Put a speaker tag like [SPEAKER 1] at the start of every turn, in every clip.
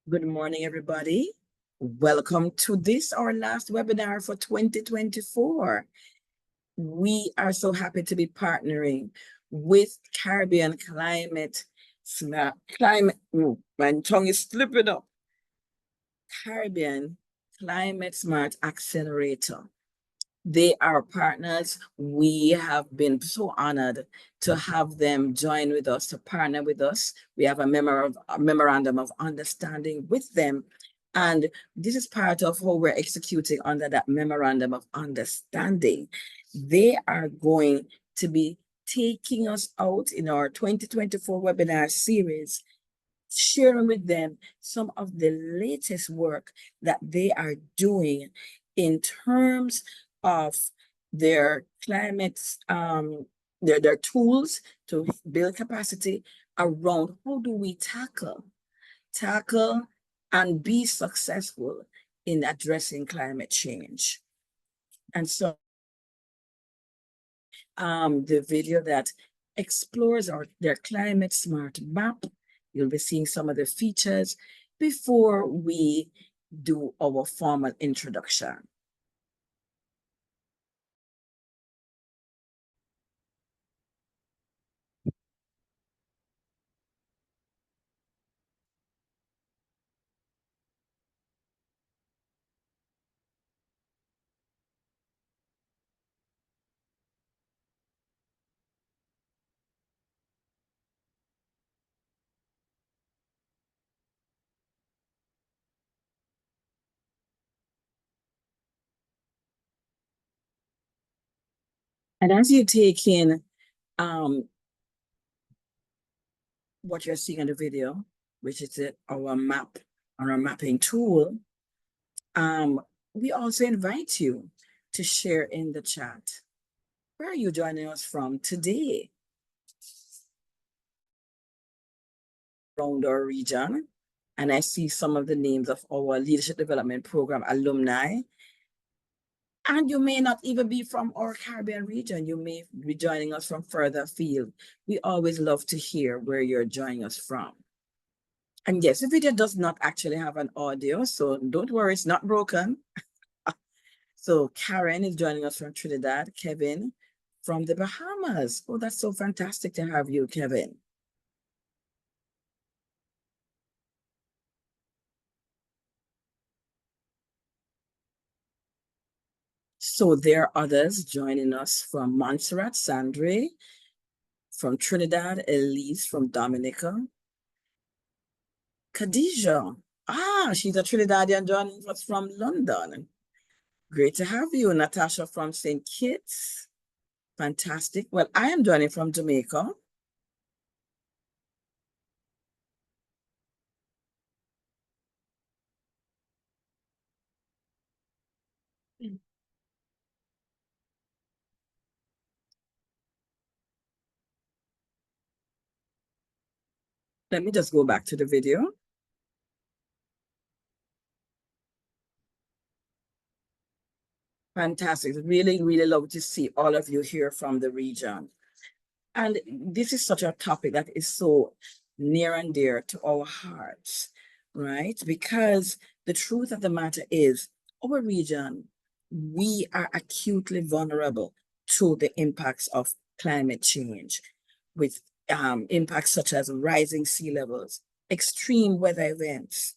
[SPEAKER 1] Good morning, everybody. Welcome to this, our last webinar for 2024. We are so happy to be partnering with Caribbean my tongue is slipping up. Caribbean Climate-Smart Accelerator. They are partners. We have been so honored to have them join with us, to partner with us. We have a memorandum of understanding with them. And this is part of how we're executing under that memorandum of understanding. They are going to be taking us out in our 2024 webinar series, sharing with them some of the latest work that they are doing in terms of their climate, their tools to build capacity around how do we tackle and be successful in addressing climate change. And so the video that explores their climate smart map. You'll be seeing some of the features before we do our formal introduction. And as you take in what you're seeing in the video, which is our map, our mapping tool, we also invite you to share in the chat. Where are you joining us from today? Around our region. And I see some of the names of our Leadership Development Program alumni. And you may not even be from our Caribbean region. You may be joining us from further afield. We always love to hear where you're joining us from. And yes, the video does not actually have an audio, so don't worry, it's not broken. So Karen is joining us from Trinidad, Kevin from the Bahamas. Oh, that's so fantastic to have you, Kevin. So there are others joining us from Montserrat, Sandre, from Trinidad, Elise from Dominica, Khadija. She's a Trinidadian joining us from London. Great to have you. Natasha from St. Kitts. Fantastic. Well, I am joining from Jamaica. Let me just go back to the video. Fantastic. Really, really love to see all of you here from the region. And this is such a topic that is so near and dear to our hearts, right? Because the truth of the matter is, our region, we are acutely vulnerable to the impacts of climate change, with impacts such as rising sea levels, extreme weather events,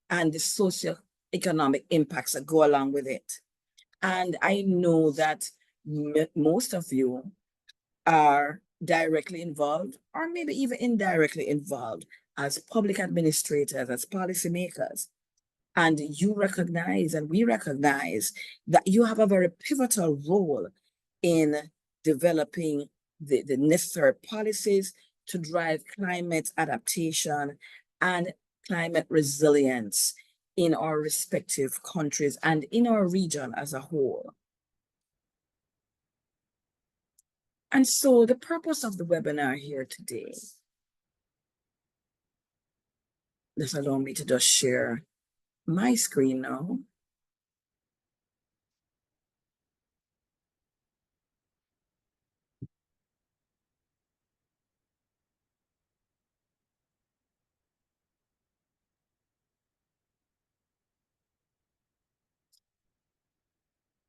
[SPEAKER 1] and the socioeconomic impacts that go along with it. And I know that most of you are directly involved or maybe even indirectly involved as public administrators, as policymakers. And you recognize, and we recognize, that you have a very pivotal role in developing the necessary policies to drive climate adaptation and climate resilience in our respective countries and in our region as a whole. And so the purpose of the webinar here today, just allow me to just share my screen now.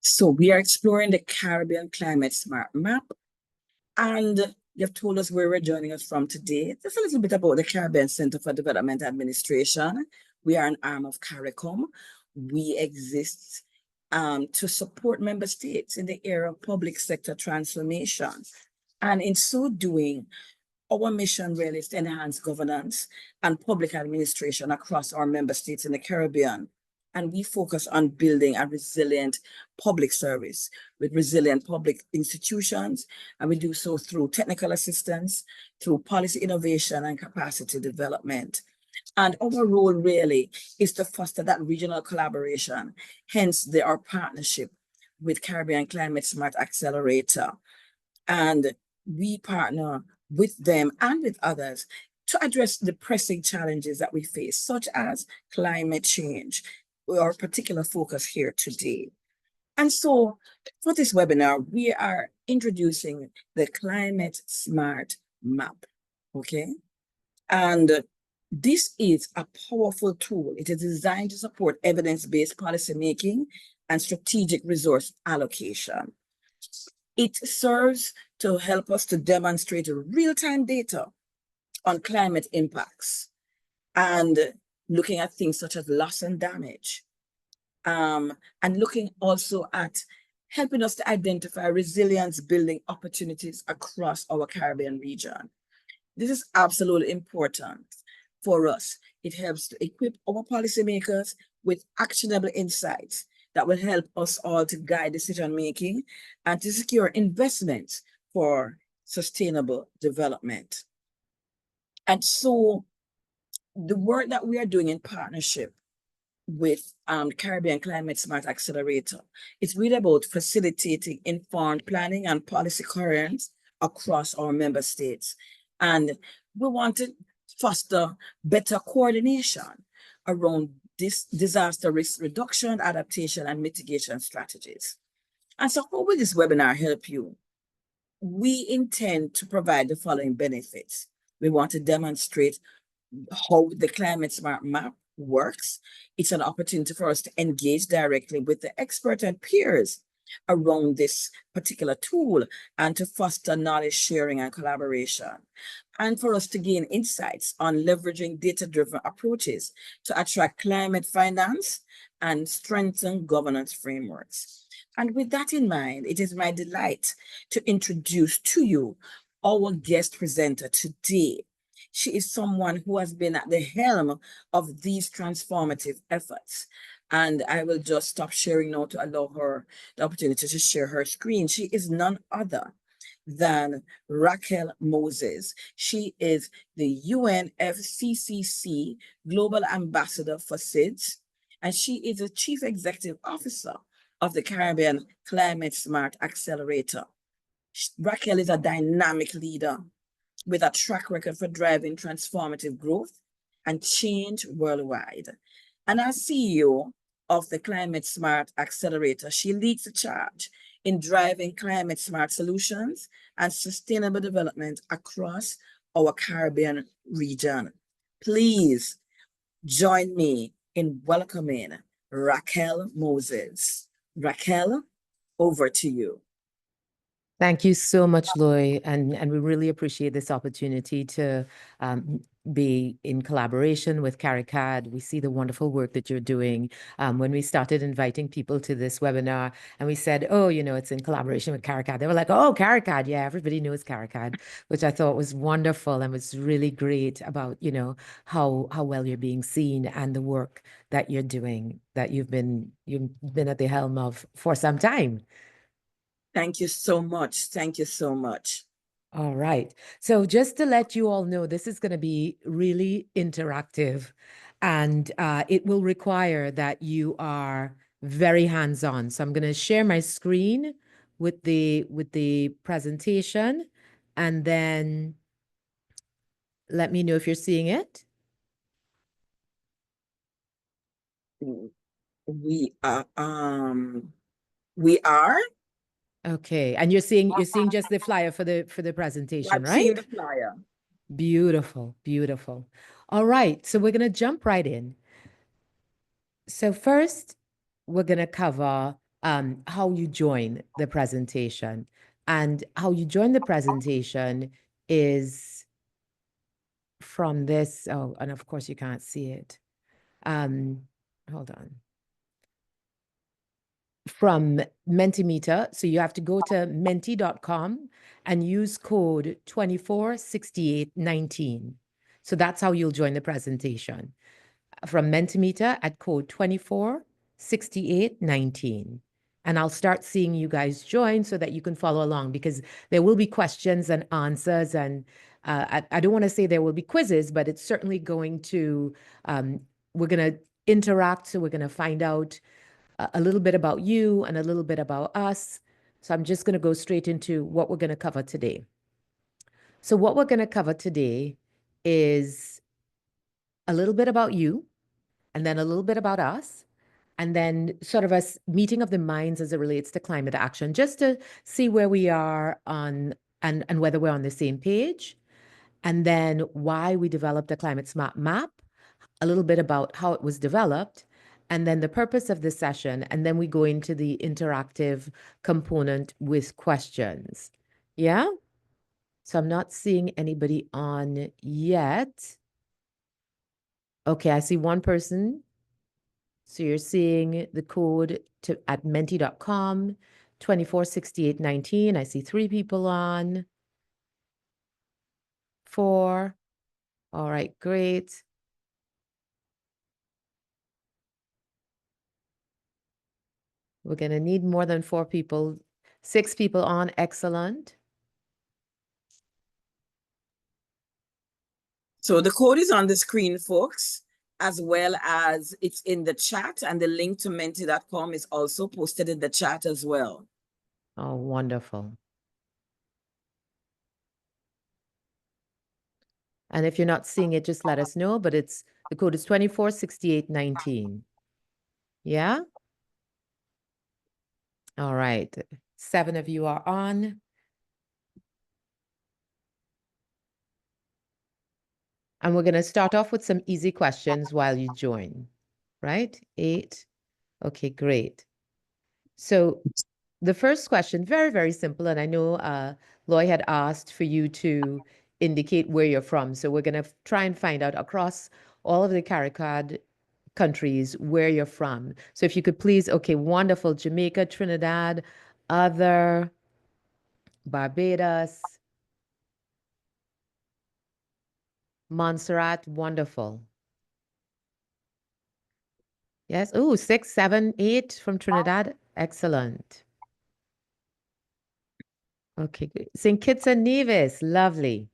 [SPEAKER 1] So we are exploring the Caribbean Climate-Smart Map, and you've told us where we're joining us from today. Just a little bit about the Caribbean Center for Development Administration. We are an arm of CARICOM. We exist to support member states in the area of public sector transformation. And in so doing, our mission really is to enhance governance and public administration across our member states in the Caribbean. And we focus on building a resilient public service with resilient public institutions. And we do so through technical assistance, through policy innovation and capacity development. And our role really is to foster that regional collaboration, hence our partnership with Caribbean Climate-Smart Accelerator. And we partner with them and with others to address the pressing challenges that we face, such as climate change, our particular focus here today. And so for this webinar, we are introducing the Climate Smart Map, okay? And this is a powerful tool. It is designed to support evidence-based policymaking and strategic resource allocation. It serves to help us to demonstrate real-time data on climate impacts and looking at things such as loss and damage, and looking also at helping us to identify resilience building opportunities across our Caribbean region. This is absolutely important for us. It helps to equip our policymakers with actionable insights that will help us all to guide decision-making and to secure investments for sustainable development. And so the work that we are doing in partnership with Caribbean Climate-Smart Accelerator is really about facilitating informed planning and policy coherence across our member states. And we want to foster better coordination around this disaster risk reduction, adaptation, and mitigation strategies. And so how will this webinar help you? We intend to provide the following benefits. We want to demonstrate how the Climate Smart Map works. It's an opportunity for us to engage directly with the expert and peers around this particular tool and to foster knowledge sharing and collaboration, and for us to gain insights on leveraging data-driven approaches to attract climate finance and strengthen governance frameworks. And with that in mind, it is my delight to introduce to you our guest presenter today. She is someone who has been at the helm of these transformative efforts. And I will just stop sharing now to allow her the opportunity to share her screen. She is none other than Raquel Moses. She is the UNFCCC Global Ambassador for SIDS, and she is the Chief Executive Officer of the Caribbean Climate-Smart Accelerator. Raquel is a dynamic leader with a track record for driving transformative growth and change worldwide. And as CEO of the Climate Smart Accelerator, she leads the charge in driving climate smart solutions and sustainable development across our Caribbean region. Please join me in welcoming Raquel Moses. Raquel, over to you.
[SPEAKER 2] Thank you so much, Loy, and we really appreciate this opportunity to be in collaboration with CARICAD. We see the wonderful work that you're doing. When we started inviting people to this webinar and we said, oh, you know, it's in collaboration with CARICAD, they were like, oh, CARICAD, yeah, everybody knows CARICAD, which I thought was wonderful and was really great about, you know, how well you're being seen and the work that you're doing, that you've been at the helm of for some time.
[SPEAKER 1] Thank you so much. Thank you so much.
[SPEAKER 2] All right. So just to let you all know, this is going to be really interactive, and it will require that you are very hands-on. So I'm going to share my screen with the presentation, and then let me know if you're seeing it.
[SPEAKER 1] We are.
[SPEAKER 2] Okay, and you're seeing just the flyer for the presentation, right?
[SPEAKER 1] Seeing the flyer.
[SPEAKER 2] Beautiful, beautiful. All right, so we're going to jump right in. So first, we're going to cover how you join the presentation. And how you join the presentation is from this. Oh, and of course you can't see it. Hold on. From Mentimeter. So you have to go to menti.com and use code 246819. So that's how you'll join the presentation. From Mentimeter at code 246819. And I'll start seeing you guys join so that you can follow along, because there will be questions and answers. And I don't want to say there will be quizzes, but it's certainly going to, we're going to interact. So we're going to find out a little bit about you and a little bit about us. So I'm just going to go straight into what we're going to cover today. So what we're going to cover today is a little bit about you, and then a little bit about us, and then sort of a meeting of the minds as it relates to climate action, just to see where we are on and whether we're on the same page, and then why we developed a climate smart map, a little bit about how it was developed, and then the purpose of this session, and then we go into the interactive component with questions. Yeah? So I'm not seeing anybody on yet. Okay, I see one person. So you're seeing the code at menti.com, 246819. I see 3 people on. 4. All right, great. We're going to need more than 4 people. 6 people on, excellent.
[SPEAKER 1] So the code is on the screen, folks, as well as it's in the chat, and the link to menti.com is also posted in the chat as well.
[SPEAKER 2] Oh, wonderful. And if you're not seeing it, just let us know, but the code is 246819. Yeah? All right. 7 of you are on. And we're going to start off with some easy questions while you join, right? 8. Okay, great. So the first question, very, very simple. And I know Loy had asked for you to indicate where you're from. So we're going to try and find out across all of the CARICAD countries where you're from. So if you could please, okay, wonderful. Jamaica, Trinidad, other, Barbados, Montserrat, wonderful. Yes. Oh, 6, 7, 8 from Trinidad. Excellent. Okay, good. St. Kitts and Nevis, lovely.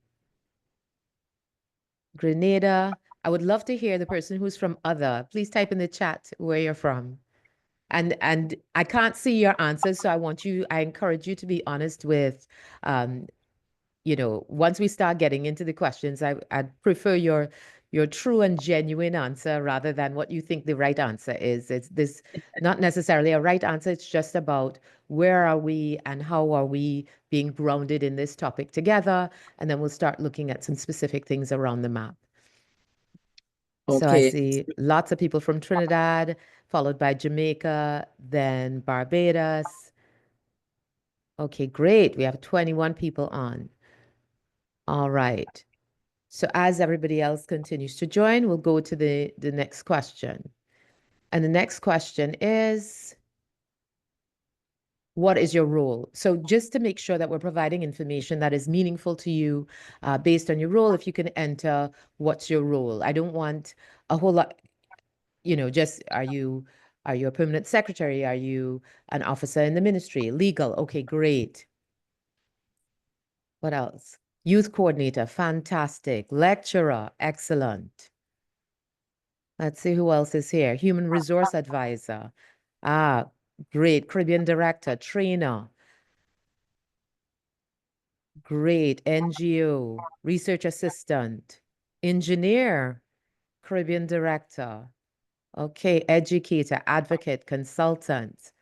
[SPEAKER 2] Grenada. I would love to hear the person who's from other. Please type in the chat where you're from. And I can't see your answers, so I encourage you to be honest with once we start getting into the questions, I'd prefer your true and genuine answer rather than what you think the right answer is. It's this not necessarily a right answer. It's just about where are we and how are we being grounded in this topic together. And then we'll start looking at some specific things around the map. So I
[SPEAKER 1] Okay.
[SPEAKER 2] see lots of people from Trinidad, followed by Jamaica, then Barbados. Okay, great. We have 21 people on. All right. So as everybody else continues to join, we'll go to the next question. And the next question is, what is your role? So just to make sure that we're providing information that is meaningful to you based on your role, if you can enter what's your role. I don't want a whole lot, just are you a permanent secretary? Are you an officer in the ministry? Legal? Okay, great. What else? Youth coordinator, fantastic. Lecturer, excellent. Let's see who else is here. Human resource advisor. Ah, great. Caribbean director, trainer. Great. NGO, research assistant, engineer, Caribbean director. Okay, educator, advocate, consultant.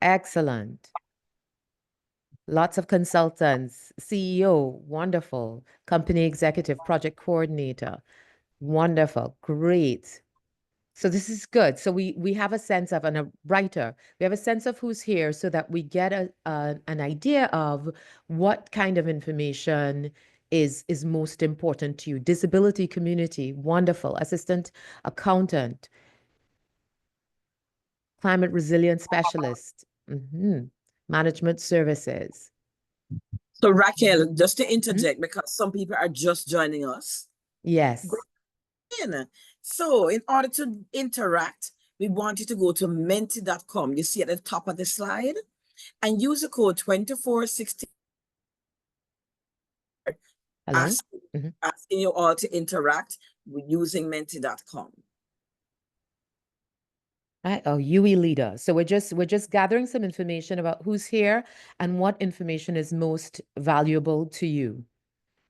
[SPEAKER 2] Excellent. Lots of consultants, CEO, wonderful. Company executive, project coordinator, wonderful, great. So this is good. So we have a sense of, and a writer, we have a sense of who's here so that we get an idea of what kind of information is most important to you. Disability community, wonderful. Assistant accountant, climate resilience specialist, management services.
[SPEAKER 1] So Raquel, just to
[SPEAKER 2] Mhm.
[SPEAKER 1] interject, because some people are just joining us. Go
[SPEAKER 2] Yes.
[SPEAKER 1] in. So in order to interact, we want you to go to menti.com. You see at the top of the slide and use the code 2460,
[SPEAKER 2] Hello?
[SPEAKER 1] ask,
[SPEAKER 2] Mhm.
[SPEAKER 1] asking you all to interact with using menti.com.
[SPEAKER 2] Right. Oh, UE leader. So we're just gathering some information about who's here and what information is most valuable to you.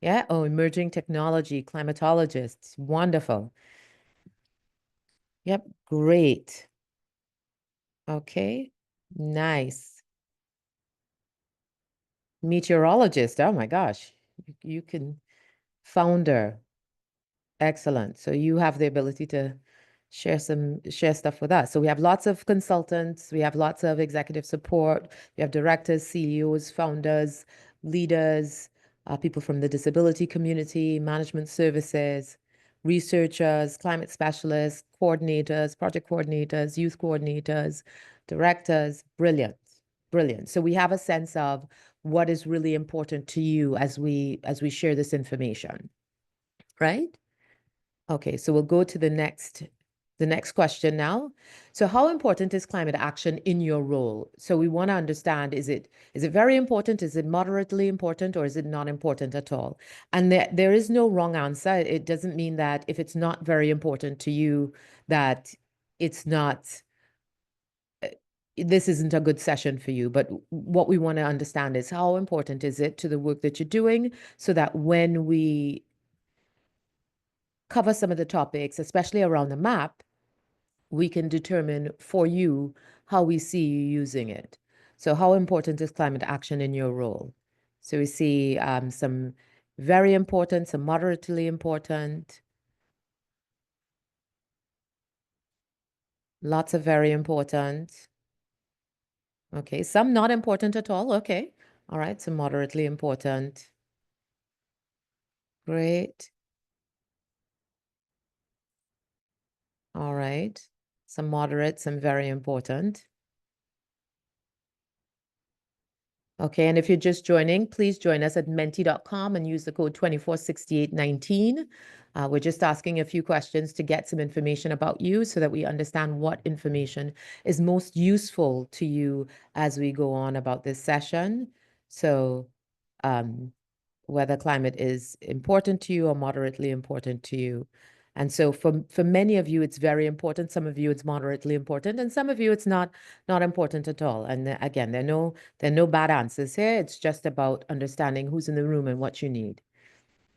[SPEAKER 2] Yeah. Oh, emerging technology, climatologists. Wonderful. Yep. Great. Okay. Nice. Meteorologist. Oh my gosh. You can founder. Excellent. So you have the ability to share stuff with us. So we have lots of consultants, we have lots of executive support, we have directors, CEOs, founders, leaders, people from the disability community, management services, researchers, climate specialists, coordinators, project coordinators, youth coordinators, directors. Brilliant. Brilliant. So we have a sense of what is really important to you as we share this information, right? Okay, so we'll go to the next question now. So how important is climate action in your role? So we want to understand, is it very important? Is it moderately important, or is it not important at all? And there is no wrong answer. It doesn't mean that if it's not very important to you, that it's not this isn't a good session for you. But what we want to understand is how important is it to the work that you're doing, so that when we cover some of the topics, especially around the map, we can determine for you how we see you using it. So how important is climate action in your role? So we see some very important, some moderately important, lots of very important. Okay, some not important at all. Okay. All right, some moderately important. Great. All right. Some moderate, some very important. Okay, and if you're just joining, please join us at menti.com and use the code 246819. We're just asking a few questions to get some information about you so that we understand what information is most useful to you as we go on about this session. So whether climate is important to you or moderately important to you. And so for many of you, it's very important. Some of you, it's moderately important, and some of you, it's not important at all. And again, there are no bad answers here. It's just about understanding who's in the room and what you need.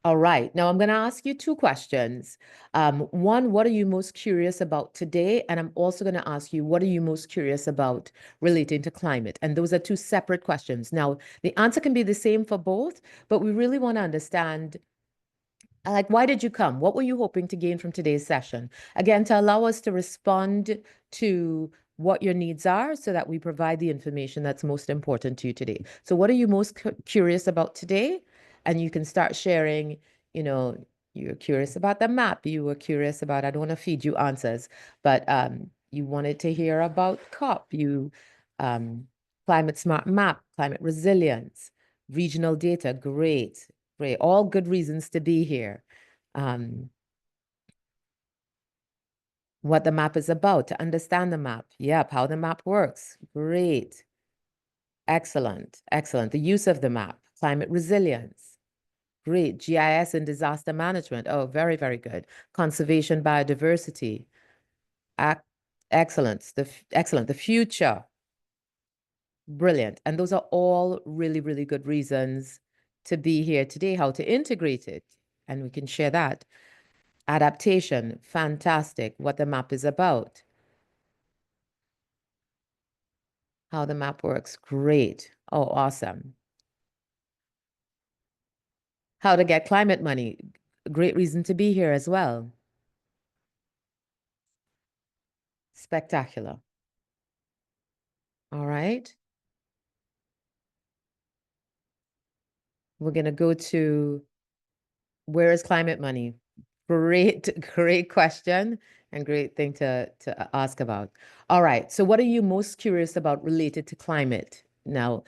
[SPEAKER 2] All right. Now I'm going to ask you two questions. One, what are you most curious about today? And I'm also going to ask you, what are you most curious about relating to climate? And those are two separate questions. Now, the answer can be the same for both, but we really want to understand, like, why did you come? What were you hoping to gain from today's session? Again, to allow us to respond to what your needs are so that we provide the information that's most important to you today. So what are you most curious about today? And you can start sharing, you know, you're curious about the map. You were curious about, I don't want to feed you answers, but you wanted to hear about COP. Um, climate smart map, climate resilience, regional data. Great. Great. All good reasons to be here. What the map is about, to understand the map. Yep, how the map works. Great. Excellent. Excellent. The use of the map, climate resilience. Great. GIS and disaster management. Oh, very, very good. Conservation, biodiversity. Ac excellent. Excellent. The future. Brilliant. And those are all really, really good reasons to be here today, how to integrate it. And we can share that. Adaptation, fantastic. What the map is about. How the map works, great. Oh, awesome. How to get climate money, great reason to be here as well. Spectacular. All right. We're going to go to, where is climate money? Great, great question and great thing to ask about. All right. So what are you most curious about related to climate? Now,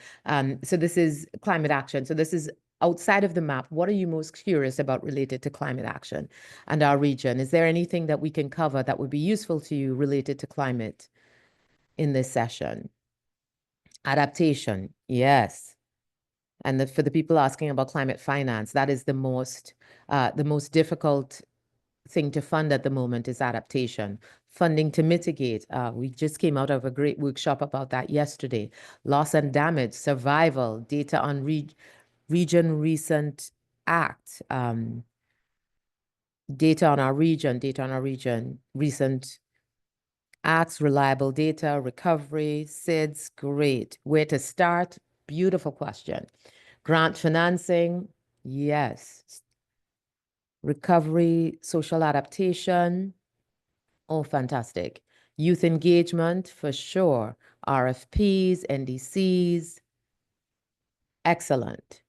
[SPEAKER 2] so this is climate action. So this is outside of the map. What are you most curious about related to climate action and our region? Is there anything that we can cover that would be useful to you related to climate in this session? Adaptation, yes. And for the people asking about climate finance, that is the most difficult thing to fund at the moment is adaptation. Funding to mitigate. We just came out of a great workshop about that yesterday. Loss and damage, survival, data on region recent act, data on our region, recent acts, reliable data, recovery, SIDS, great. Where to start? Beautiful question. Grant financing, yes. Recovery, social adaptation, oh, fantastic. Youth engagement, for sure. RFPs, NDCs, excellent.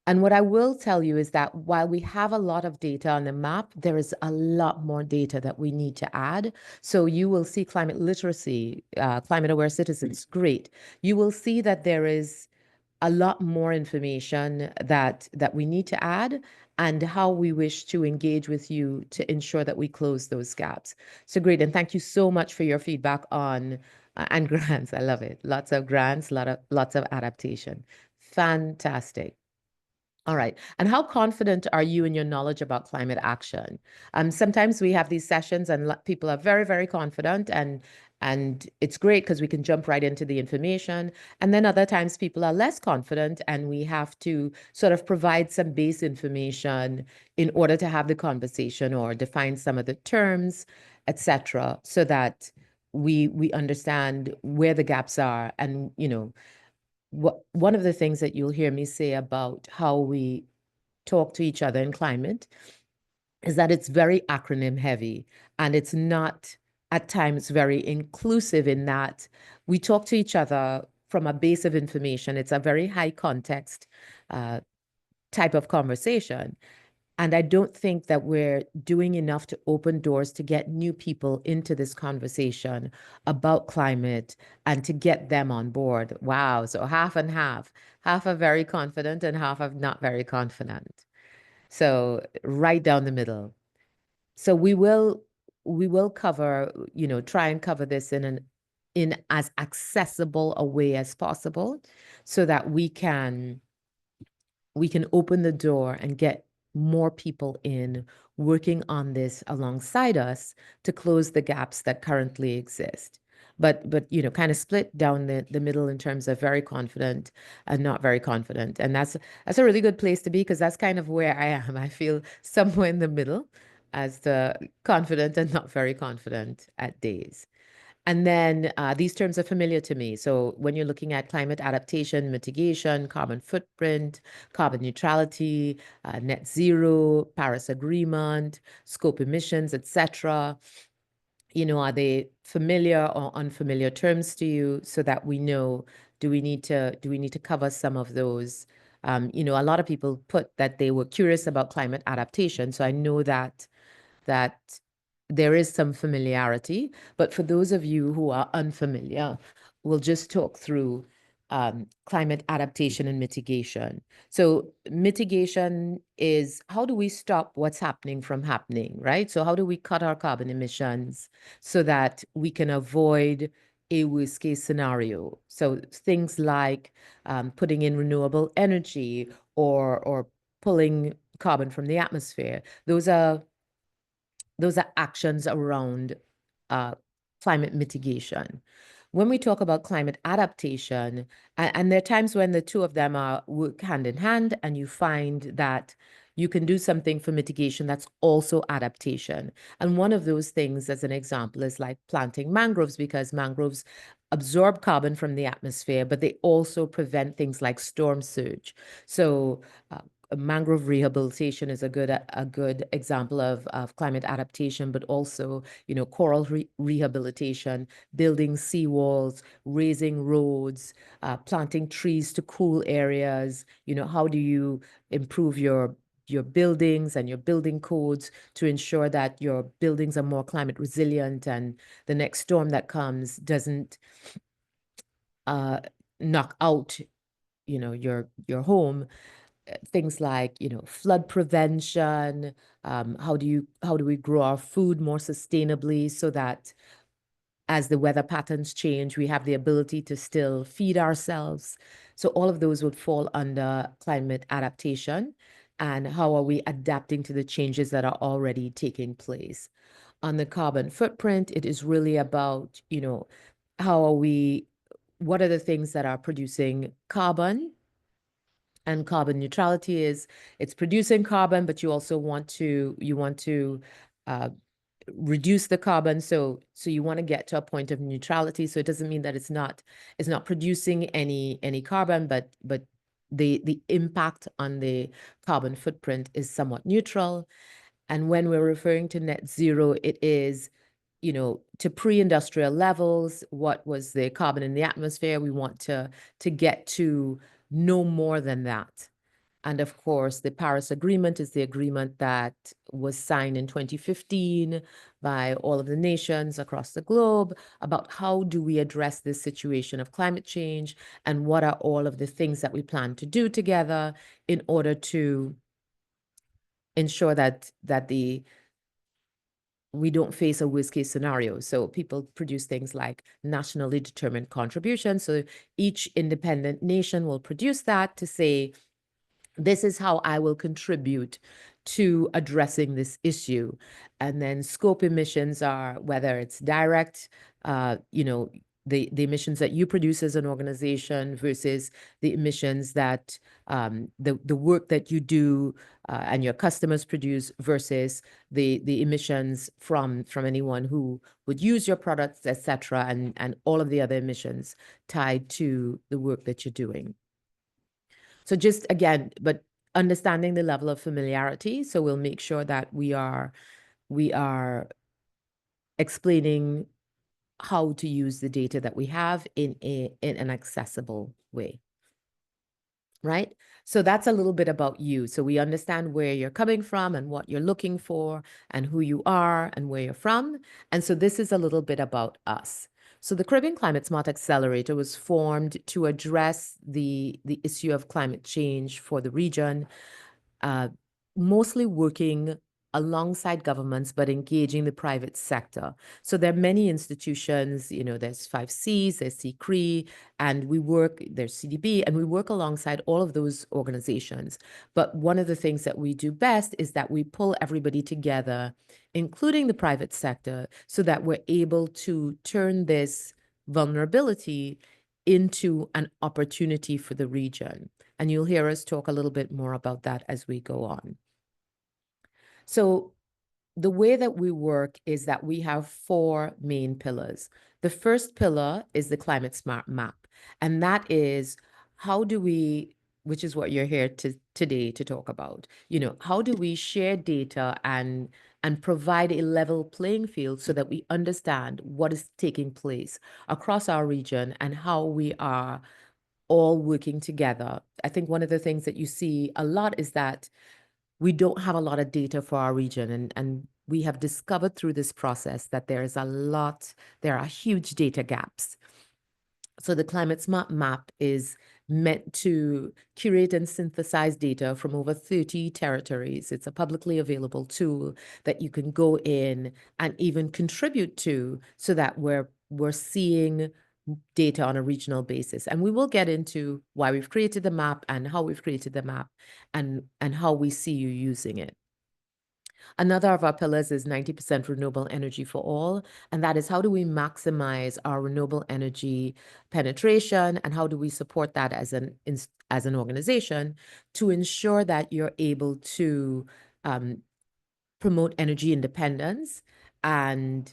[SPEAKER 2] And what I will tell you is that while we have a lot of data on the map, there is a lot more data that we need to add. So you will see climate literacy, climate aware citizens, great. You will see that there is a lot more information that we need to add and how we wish to engage with you to ensure that we close those gaps. So great, and thank you so much for your feedback on and grants. I love it. Lots of grants, lots of adaptation. Fantastic. All right. And how confident are you in your knowledge about climate action? Sometimes we have these sessions and people are very, very confident and it's great because we can jump right into the information. And then other times people are less confident and we have to sort of provide some base information in order to have the conversation or define some of the terms, etc., so that we understand where the gaps are. And, you know, one of the things that you'll hear me say about how we talk to each other in climate is that it's very acronym heavy and it's not at times very inclusive in that we talk to each other from a base of information. It's a very high context type of conversation. And I don't think that we're doing enough to open doors to get new people into this conversation about climate and to get them on board. Wow. So half and half are very confident and half are not very confident. So right down the middle. So we will cover, you know, try and cover this in as accessible a way as possible so that we can open the door and get more people in working on this alongside us to close the gaps that currently exist. But you know, kind of split down the middle in terms of very confident and not very confident. And that's a really good place to be because that's kind of where I am. I feel somewhere in the middle as the confident and not very confident at days. And then these terms are familiar to me. So when you're looking at climate adaptation, mitigation, carbon footprint, carbon neutrality, net zero, Paris Agreement, scope emissions, etc., you know, are they familiar or unfamiliar terms to you so that we know, do we need to cover some of those? You know, a lot of people put that they were curious about climate adaptation. So I know that there is some familiarity, but for those of you who are unfamiliar, we'll just talk through climate adaptation and mitigation. So mitigation is how do we stop what's happening from happening, right? So how do we cut our carbon emissions so that we can avoid a worst case scenario? So things like putting in renewable energy or pulling carbon from the atmosphere. Those are actions around climate mitigation. When we talk about climate adaptation, and there are times when the two of them work hand in hand, and you find that you can do something for mitigation that's also adaptation. And one of those things, as an example, is like planting mangroves, because mangroves absorb carbon from the atmosphere, but they also prevent things like storm surge. So mangrove rehabilitation is a good example of climate adaptation, but also, coral rehabilitation, building seawalls, raising roads, planting trees to cool areas. How do you improve your buildings and your building codes to ensure that your buildings are more climate resilient and the next storm that comes doesn't knock out, your home. Things like, flood prevention. How do we grow our food more sustainably so that as the weather patterns change, we have the ability to still feed ourselves. So all of those would fall under climate adaptation. And how are we adapting to the changes that are already taking place? On the carbon footprint, it is really about, what are the things that are producing carbon? And carbon neutrality is it's producing carbon, but you also want to uh, reduce the carbon. So you want to get to a point of neutrality. So it doesn't mean that it's not producing any carbon, but the impact on the carbon footprint is somewhat neutral. And when we're referring to net zero, it is, to pre-industrial levels. What was the carbon in the atmosphere? We want to get to no more than that. And of course, the Paris Agreement is the agreement that was signed in 2015 by all of the nations across the globe about how do we address this situation of climate change and what are all of the things that we plan to do together in order to ensure that we don't face a worst case scenario. So people produce things like nationally determined contributions. So each independent nation will produce that to say, this is how I will contribute to addressing this issue. And then scope emissions are whether it's direct, the emissions that you produce as an organization versus the emissions that the work that you do and your customers produce versus the emissions from anyone who would use your products, etc., and all of the other emissions tied to the work that you're doing. So just again, but understanding the level of familiarity. So we'll make sure that we are explaining how to use the data that we have in an accessible way. Right? So that's a little bit about you. So we understand where you're coming from and what you're looking for and who you are and where you're from. And so this is a little bit about us. So the Caribbean Climate-Smart Accelerator was formed to address the issue of climate change for the region, mostly working alongside governments, but engaging the private sector. So there are many institutions, there's 5Cs, there's CCRE, and there's CDB, and we work alongside all of those organizations. But one of the things that we do best is that we pull everybody together, including the private sector, so that we're able to turn this vulnerability into an opportunity for the region. And you'll hear us talk a little bit more about that as we go on. So the way that we work is that we have 4 main pillars. The first pillar is the Climate Smart Map. And that is which is what you're here today to talk about, how do we share data and provide a level playing field so that we understand what is taking place across our region and how we are all working together. I think one of the things that you see a lot is that we don't have a lot of data for our region. And we have discovered through this process that there are huge data gaps. So the Climate Smart Map is meant to curate and synthesize data from over 30 territories. It's a publicly available tool that you can go in and even contribute to so that we're seeing data on a regional basis. And we will get into why we've created the map and how we've created the map and how we see you using it. Another of our pillars is 90% renewable energy for all. And that is how do we maximize our renewable energy penetration and how do we support that as an organization to ensure that you're able to promote energy independence and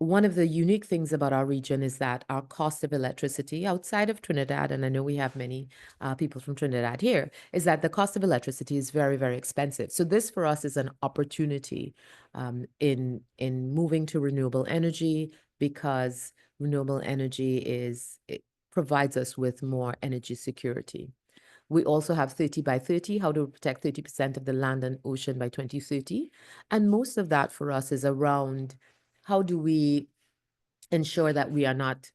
[SPEAKER 2] one of the unique things about our region is that our cost of electricity outside of Trinidad, and I know we have many people from Trinidad here, is that the cost of electricity is very, very expensive. So this for us is an opportunity in moving to renewable energy, because renewable energy it provides us with more energy security. We also have 30 by 30, how to protect 30% of the land and ocean by 2030. And most of that for us is around how do we ensure that we are not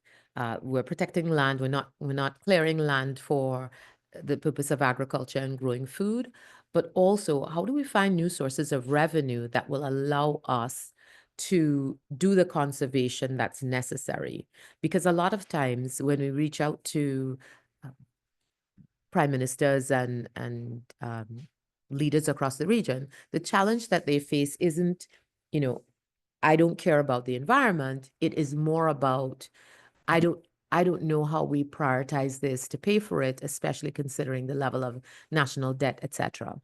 [SPEAKER 2] we're protecting land, we're not clearing land for the purpose of agriculture and growing food, but also how do we find new sources of revenue that will allow us to do the conservation that's necessary. Because a lot of times when we reach out to uh, prime ministers and leaders across the region, the challenge that they face isn't, you know, I don't care about the environment. It is more about I don't I don't know how we prioritize this to pay for it, especially considering the level of national debt, etc.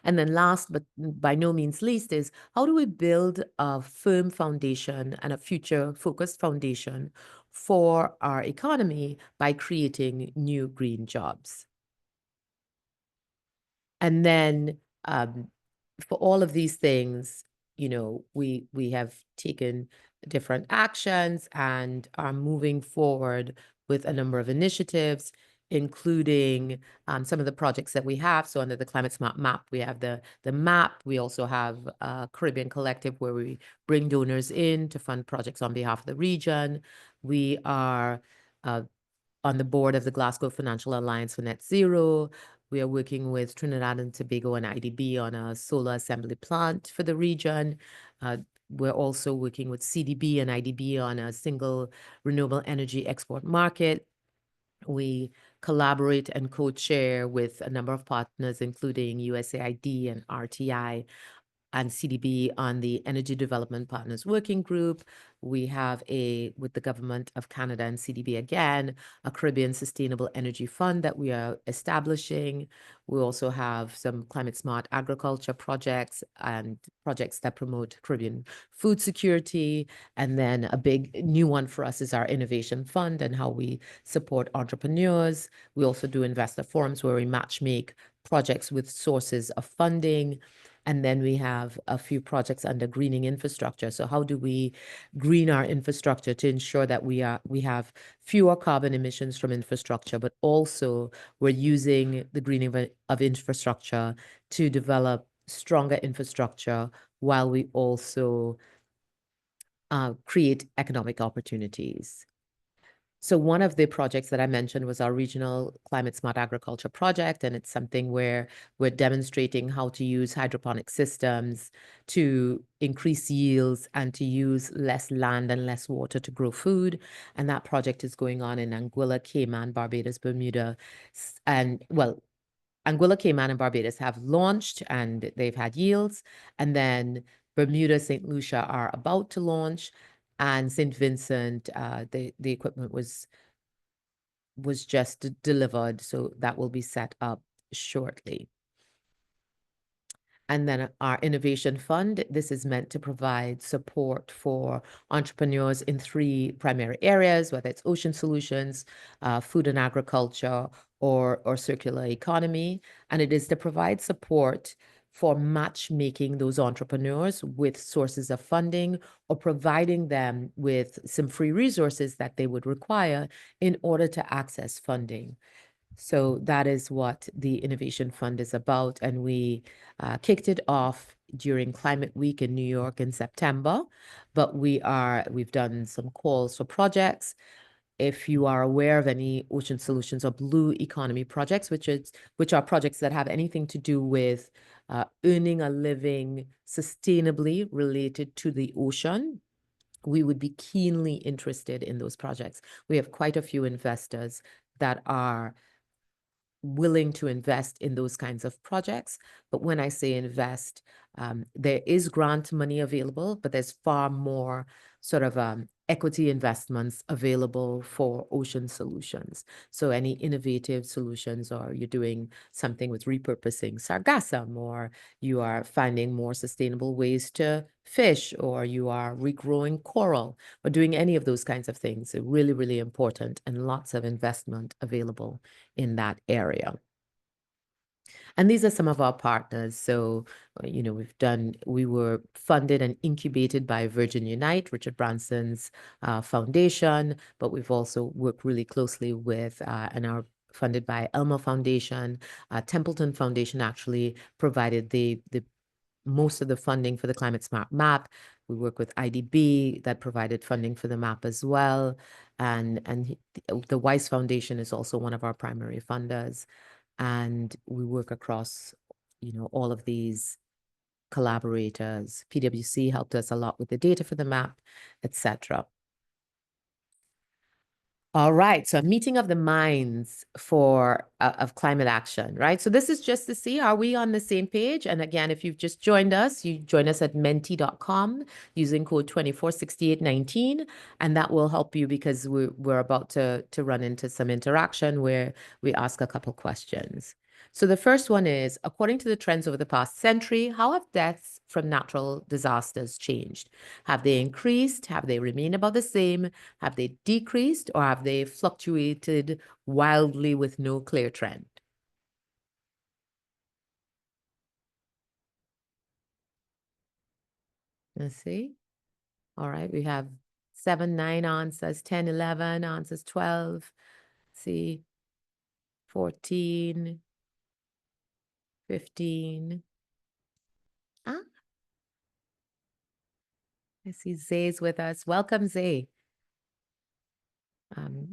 [SPEAKER 2] And then last but by no means least is how do we build a firm foundation and a future focused foundation for our economy by creating new green jobs? And then for all of these things, we have taken different actions and are moving forward with a number of initiatives, including some of the projects that we have. So under the Climate Smart Map, we have the map. We also have Caribbean Collective, where we bring donors in to fund projects on behalf of the region. We are uh, on the board of the Glasgow Financial Alliance for Net Zero. We are working with Trinidad and Tobago and IDB on a solar assembly plant for the region. We're also working with CDB and IDB on a single renewable energy export market. We collaborate and co-chair with a number of partners, including USAID and RTI and CDB on the Energy Development Partners Working Group. We have with the Government of Canada and CDB again, a Caribbean Sustainable Energy Fund that we are establishing. We also have some climate smart agriculture projects and projects that promote Caribbean food security. And then a big new one for us is our Innovation Fund and how we support entrepreneurs. We also do investor forums where we match make projects with sources of funding. And then we have a few projects under greening infrastructure. So how do we green our infrastructure to ensure that we have fewer carbon emissions from infrastructure, but also we're using the greening of infrastructure to develop stronger infrastructure while we also create economic opportunities. So one of the projects that I mentioned was our regional climate smart agriculture project, and it's something where we're demonstrating how to use hydroponic systems to increase yields and to use less land and less water to grow food. And that project is going on in Anguilla, Cayman, Barbados, Bermuda, and well, Anguilla, Cayman, and Barbados have launched and they've had yields, and then Bermuda, St. Lucia are about to launch, and St. Vincent, the equipment was just delivered, so that will be set up shortly. And then our Innovation Fund, this is meant to provide support for entrepreneurs in 3 primary areas, whether it's ocean solutions, food and agriculture, or circular economy. And it is to provide support for matchmaking those entrepreneurs with sources of funding or providing them with some free resources that they would require in order to access funding. So that is what the Innovation Fund is about. And we kicked it off during Climate Week in New York in September. But we've done some calls for projects. If you are aware of any ocean solutions or blue economy projects, which are projects that have anything to do with earning a living sustainably related to the ocean, we would be keenly interested in those projects. We have quite a few investors that are willing to invest in those kinds of projects. But when I say invest, there is grant money available, but there's far more sort of equity investments available for ocean solutions. So any innovative solutions, or you're doing something with repurposing sargassum, or you are finding more sustainable ways to fish, or you are regrowing coral, or doing any of those kinds of things. They're really, really important, and lots of investment available in that area. And these are some of our partners. So, we were funded and incubated by Virgin Unite, Richard Branson's foundation, but we've also worked really closely with and are funded by Elma Foundation. Templeton Foundation actually provided the most of the funding for the Climate Smart Map. We work with IDB that provided funding for the map as well. And the Weiss Foundation is also one of our primary funders. And we work across, all of these collaborators. PwC helped us a lot with the data for the map, etc. All right, so a meeting of the minds for of climate action, right? So this is just to see, are we on the same page? And again, if you've just joined us, you join us at menti.com using code 246819, and that will help you because we're about to run into some interaction where we ask a couple questions. So the first one is, according to the trends over the past century, how have deaths from natural disasters changed? Have they increased? Have they remained about the same? Have they decreased, or have they fluctuated wildly with no clear trend? Let's see. All right, we have 7, 9 answers, 10, 11 answers, 12. Let's see, 14, 15. Ah, I see Zay's with us. Welcome, Zay.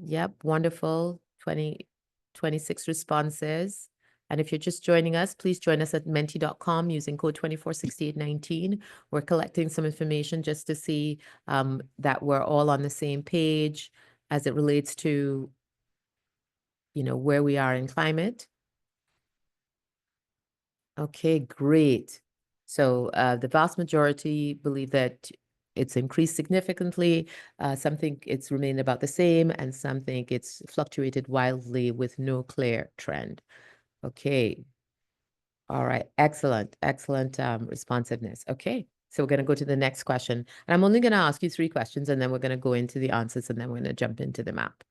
[SPEAKER 2] Yep, wonderful. 26 responses. And if you're just joining us, please join us at menti.com using code 246819. We're collecting some information just to see that we're all on the same page as it relates to, where we are in climate. Okay, great. So the vast majority believe that it's increased significantly. Some think it's remained about the same, and some think it's fluctuated wildly with no clear trend. Okay. All right. Excellent. Excellent responsiveness. Okay. So we're going to go to the next question. And I'm only going to ask you 3 questions, and then we're going to go into the answers, and then we're going to jump into the map.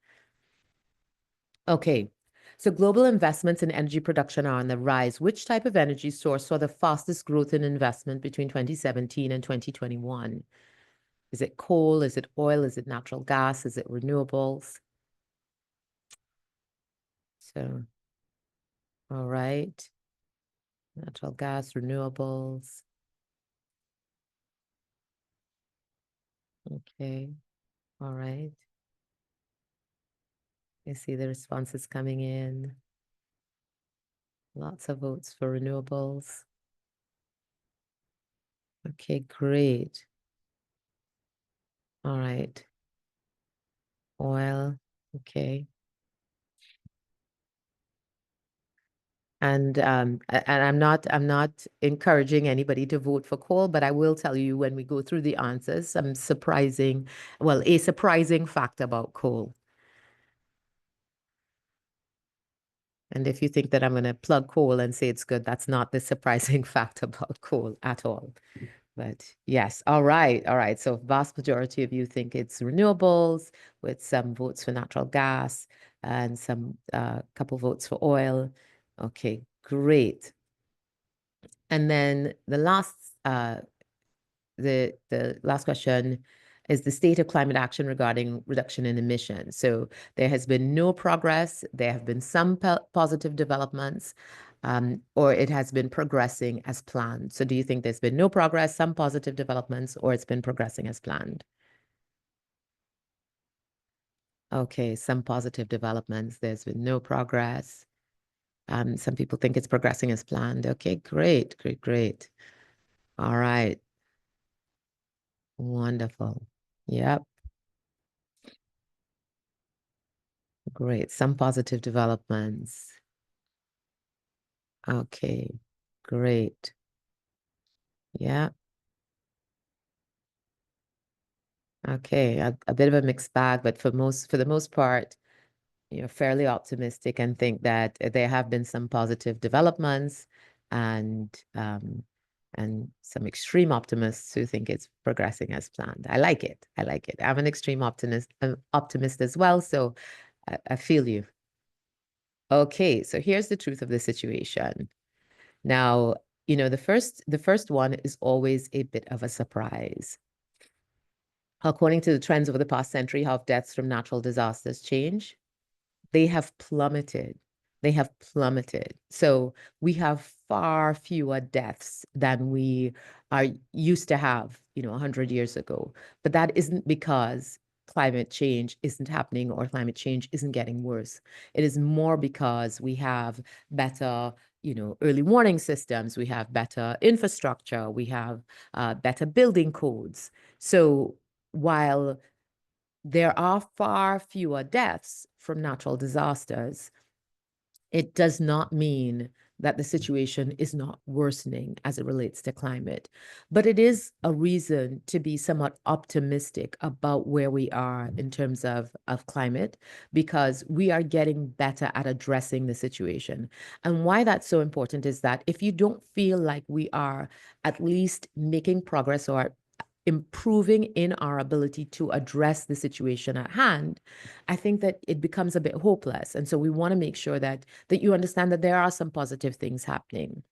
[SPEAKER 2] Okay. So global investments in energy production are on the rise. Which type of energy source saw the fastest growth in investment between 2017 and 2021? Is it coal? Is it oil? Is it natural gas? Is it renewables? So, all right. Natural gas, renewables. Okay. All right. I see the responses coming in. Lots of votes for renewables. Okay, great. All right. Oil. Okay. And I'm not encouraging anybody to vote for coal, but I will tell you when we go through the answers, a surprising fact about coal. And if you think that I'm going to plug coal and say it's good, that's not the surprising fact about coal at all. But yes, all right, all right. So vast majority of you think it's renewables, with some votes for natural gas and some couple votes for oil. Okay, great. And then the last question is the state of climate action regarding reduction in emissions. So there has been no progress. There have been some positive developments, or it has been progressing as planned. So do you think there's been no progress, some positive developments, or it's been progressing as planned? Okay, some positive developments. There's been no progress. Some people think it's progressing as planned. Okay, great, great, great. All right. Wonderful. Yep. Great. Some positive developments. Okay. Great. Yeah. Okay, a bit of a mixed bag, but for the most part, fairly optimistic and think that there have been some positive developments and some extreme optimists who think it's progressing as planned. I like it. I like it. I'm an extreme optimist as well, so I feel you. Okay, so here's the truth of the situation. Now, the first one is always a bit of a surprise. According to the trends over the past century, how deaths from natural disasters change, they have plummeted. They have plummeted. So we have far fewer deaths than we are used to have, 100 years ago. But that isn't because climate change isn't happening or climate change isn't getting worse. It is more because we have better, early warning systems. We have better infrastructure. We have better building codes. So while there are far fewer deaths from natural disasters, it does not mean that the situation is not worsening as it relates to climate. But it is a reason to be somewhat optimistic about where we are in terms of climate, because we are getting better at addressing the situation. And why that's so important is that if you don't feel like we are at least making progress or improving in our ability to address the situation at hand, I think that it becomes a bit hopeless. And so we want to make sure that you understand that there are some positive things happening.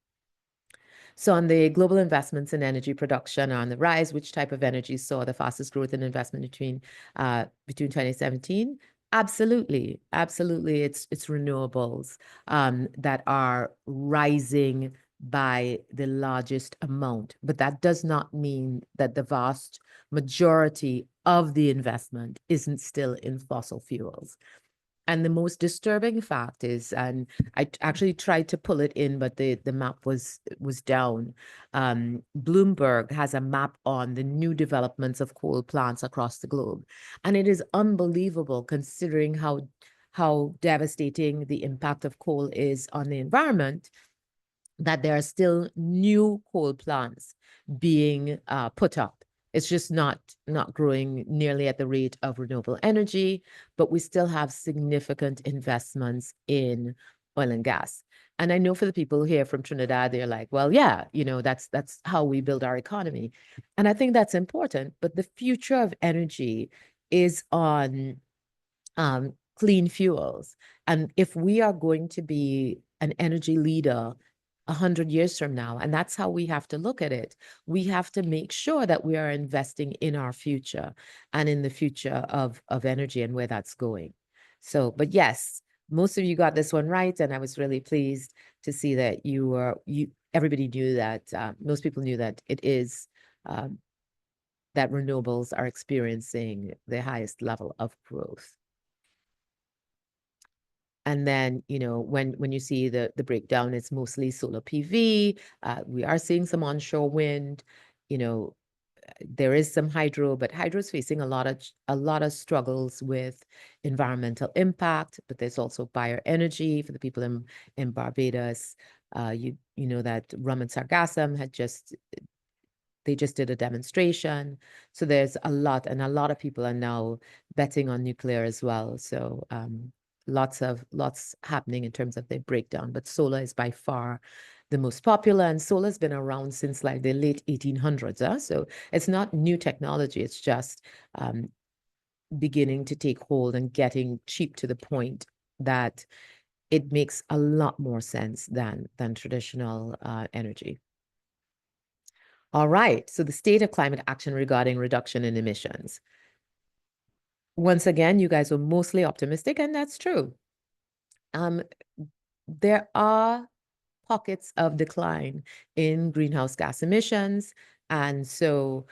[SPEAKER 2] So on the global investments in energy production are on the rise. Which type of energy saw the fastest growth in investment between 2017? Absolutely, absolutely. It's renewables that are rising by the largest amount, but that does not mean that the vast majority of the investment isn't still in fossil fuels. And the most disturbing fact is, and I actually tried to pull it in, but the map was down. Bloomberg has a map on the new developments of coal plants across the globe. And it is unbelievable considering how devastating the impact of coal is on the environment, that there are still new coal plants being put up. It's just not growing nearly at the rate of renewable energy, but we still have significant investments in oil and gas. And I know for the people here from Trinidad, they're like, well, yeah, that's how we build our economy. And I think that's important, but the future of energy is on clean fuels. And if we are going to be an energy leader 100 years from now, and that's how we have to look at it, we have to make sure that we are investing in our future and in the future of energy and where that's going. So, but yes, most of you got this one right, and I was really pleased to see that everybody knew that, most people knew that it is that renewables are experiencing the highest level of growth. And then, when you see the breakdown, it's mostly solar PV. We are seeing some onshore wind. There is some hydro, but hydro is facing a lot of struggles with environmental impact. But there's also bioenergy for the people in Barbados. You know that Rum and Sargassum they just did a demonstration. So there's a lot, and a lot of people are now betting on nuclear as well. So lots happening in terms of their breakdown. But solar is by far the most popular, and solar has been around since like the late 1800s. So it's not new technology. It's just beginning to take hold and getting cheap to the point that it makes a lot more sense than traditional energy. All right, so the state of climate action regarding reduction in emissions. Once again, you guys were mostly optimistic, and that's true. There are pockets of decline in greenhouse gas emissions, and so,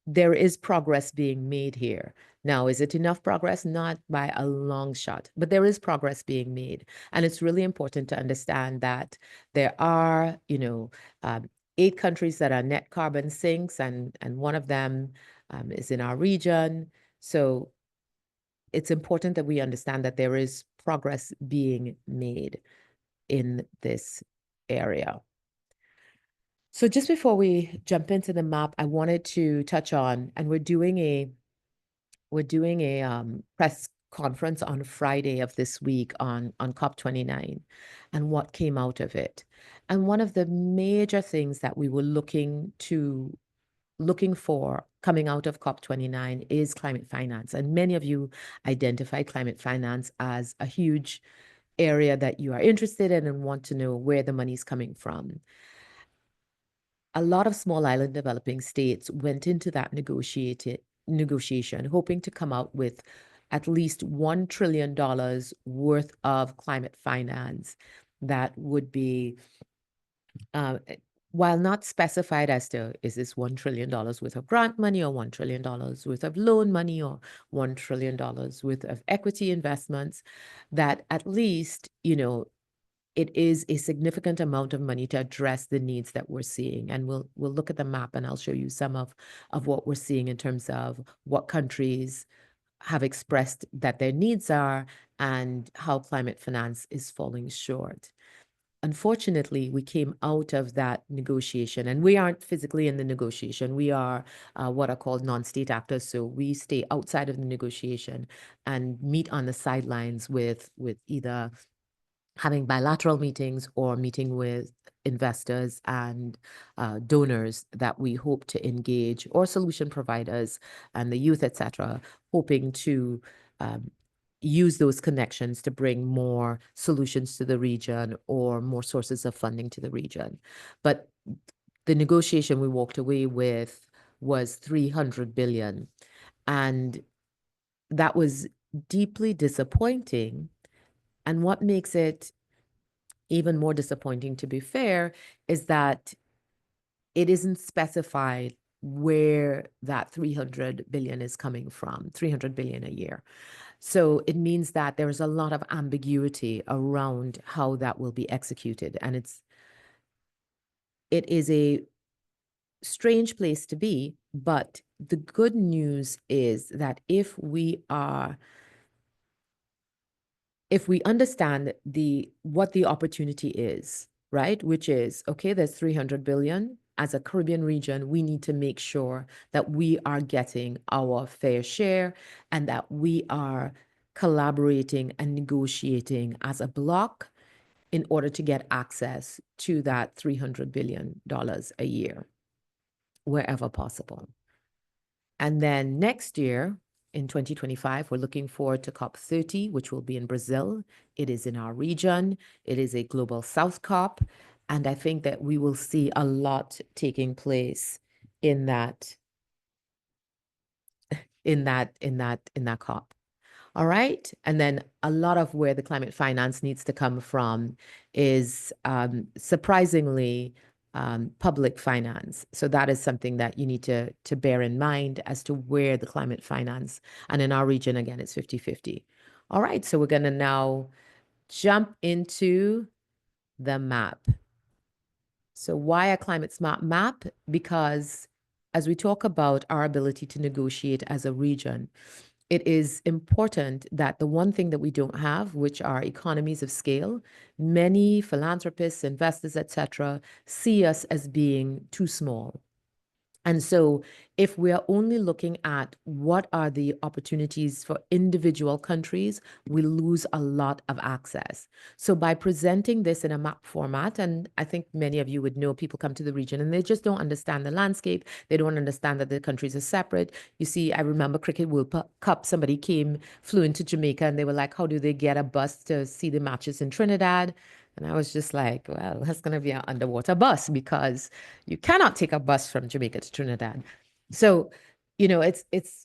[SPEAKER 2] there is progress being made here. Now, is it enough progress? Not by a long shot, but there is progress being made. And it's really important to understand that there are, 8 countries that are net carbon sinks, and one of them is in our region. So it's important that we understand that there is progress being made in this area. So just before we jump into the map, I wanted to touch on, and we're doing we're doing a press conference on Friday of this week on COP29 and what came out of it. And one of the major things that we were looking for coming out of COP29 is climate finance. And many of you identify climate finance as a huge area that you are interested in and want to know where the money's coming from. A lot of small island developing states went into that negotiation hoping to come out with at least $1 trillion worth of climate finance that would be, while not specified as to is this $1 trillion worth of grant money or $1 trillion worth of loan money or $1 trillion worth of equity investments, that at least, it is a significant amount of money to address the needs that we're seeing. And we'll look at the map and I'll show you some of what we're seeing in terms of what countries have expressed that their needs are and how climate finance is falling short. Unfortunately, we came out of that negotiation, and we aren't physically in the negotiation. We are what are called non-state actors. So we stay outside of the negotiation and meet on the sidelines with either having bilateral meetings or meeting with investors and donors that we hope to engage, or solution providers and the youth, etc., hoping to use those connections to bring more solutions to the region or more sources of funding to the region. But the negotiation we walked away with was 300 billion. And that was deeply disappointing. And what makes it even more disappointing, to be fair, is that it isn't specified where that 300 billion is coming from, 300 billion a year. So it means that there's a lot of ambiguity around how that will be executed. And it is a strange place to be, but the good news is that if we understand what the opportunity is, right? Which is, okay, there's 300 billion. As a Caribbean region, we need to make sure that we are getting our fair share and that we are collaborating and negotiating as a bloc in order to get access to that $300 billion a year, wherever possible. And then next year, in 2025, we're looking forward to COP30, which will be in Brazil. It is in our region. It is a Global South COP. And I think that we will see a lot taking place in that COP. All right. And then a lot of where the climate finance needs to come from is surprisingly public finance. So that is something that you need to bear in mind as to where the climate finance, and in our region, again, it's 50-50. All right. So we're going to now jump into the map. So why a climate smart map? Because as we talk about our ability to negotiate as a region, it is important that the one thing that we don't have, which are economies of scale, many philanthropists, investors, etc., see us as being too small. And so if we are only looking at what are the opportunities for individual countries, we lose a lot of access. So by presenting this in a map format, and I think many of you would know, people come to the region and they just don't understand the landscape. They don't understand that the countries are separate. You see, I remember Cricket World Cup, somebody flew into Jamaica and they were like, how do they get a bus to see the matches in Trinidad? And I was just like, well, that's going to be an underwater bus because you cannot take a bus from Jamaica to Trinidad. So, it's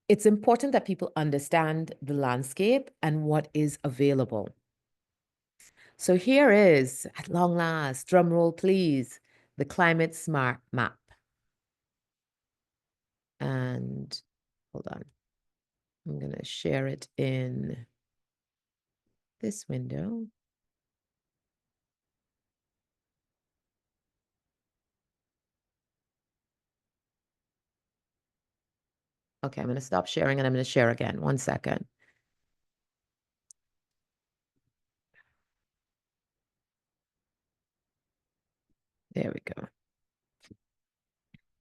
[SPEAKER 2] important that people understand the landscape and what is available. So here is, at long last, drum roll please, the Climate Smart Map. And hold on, I'm going to share it in this window. Okay, I'm going to stop sharing and I'm going to share again. 1 second. There we go.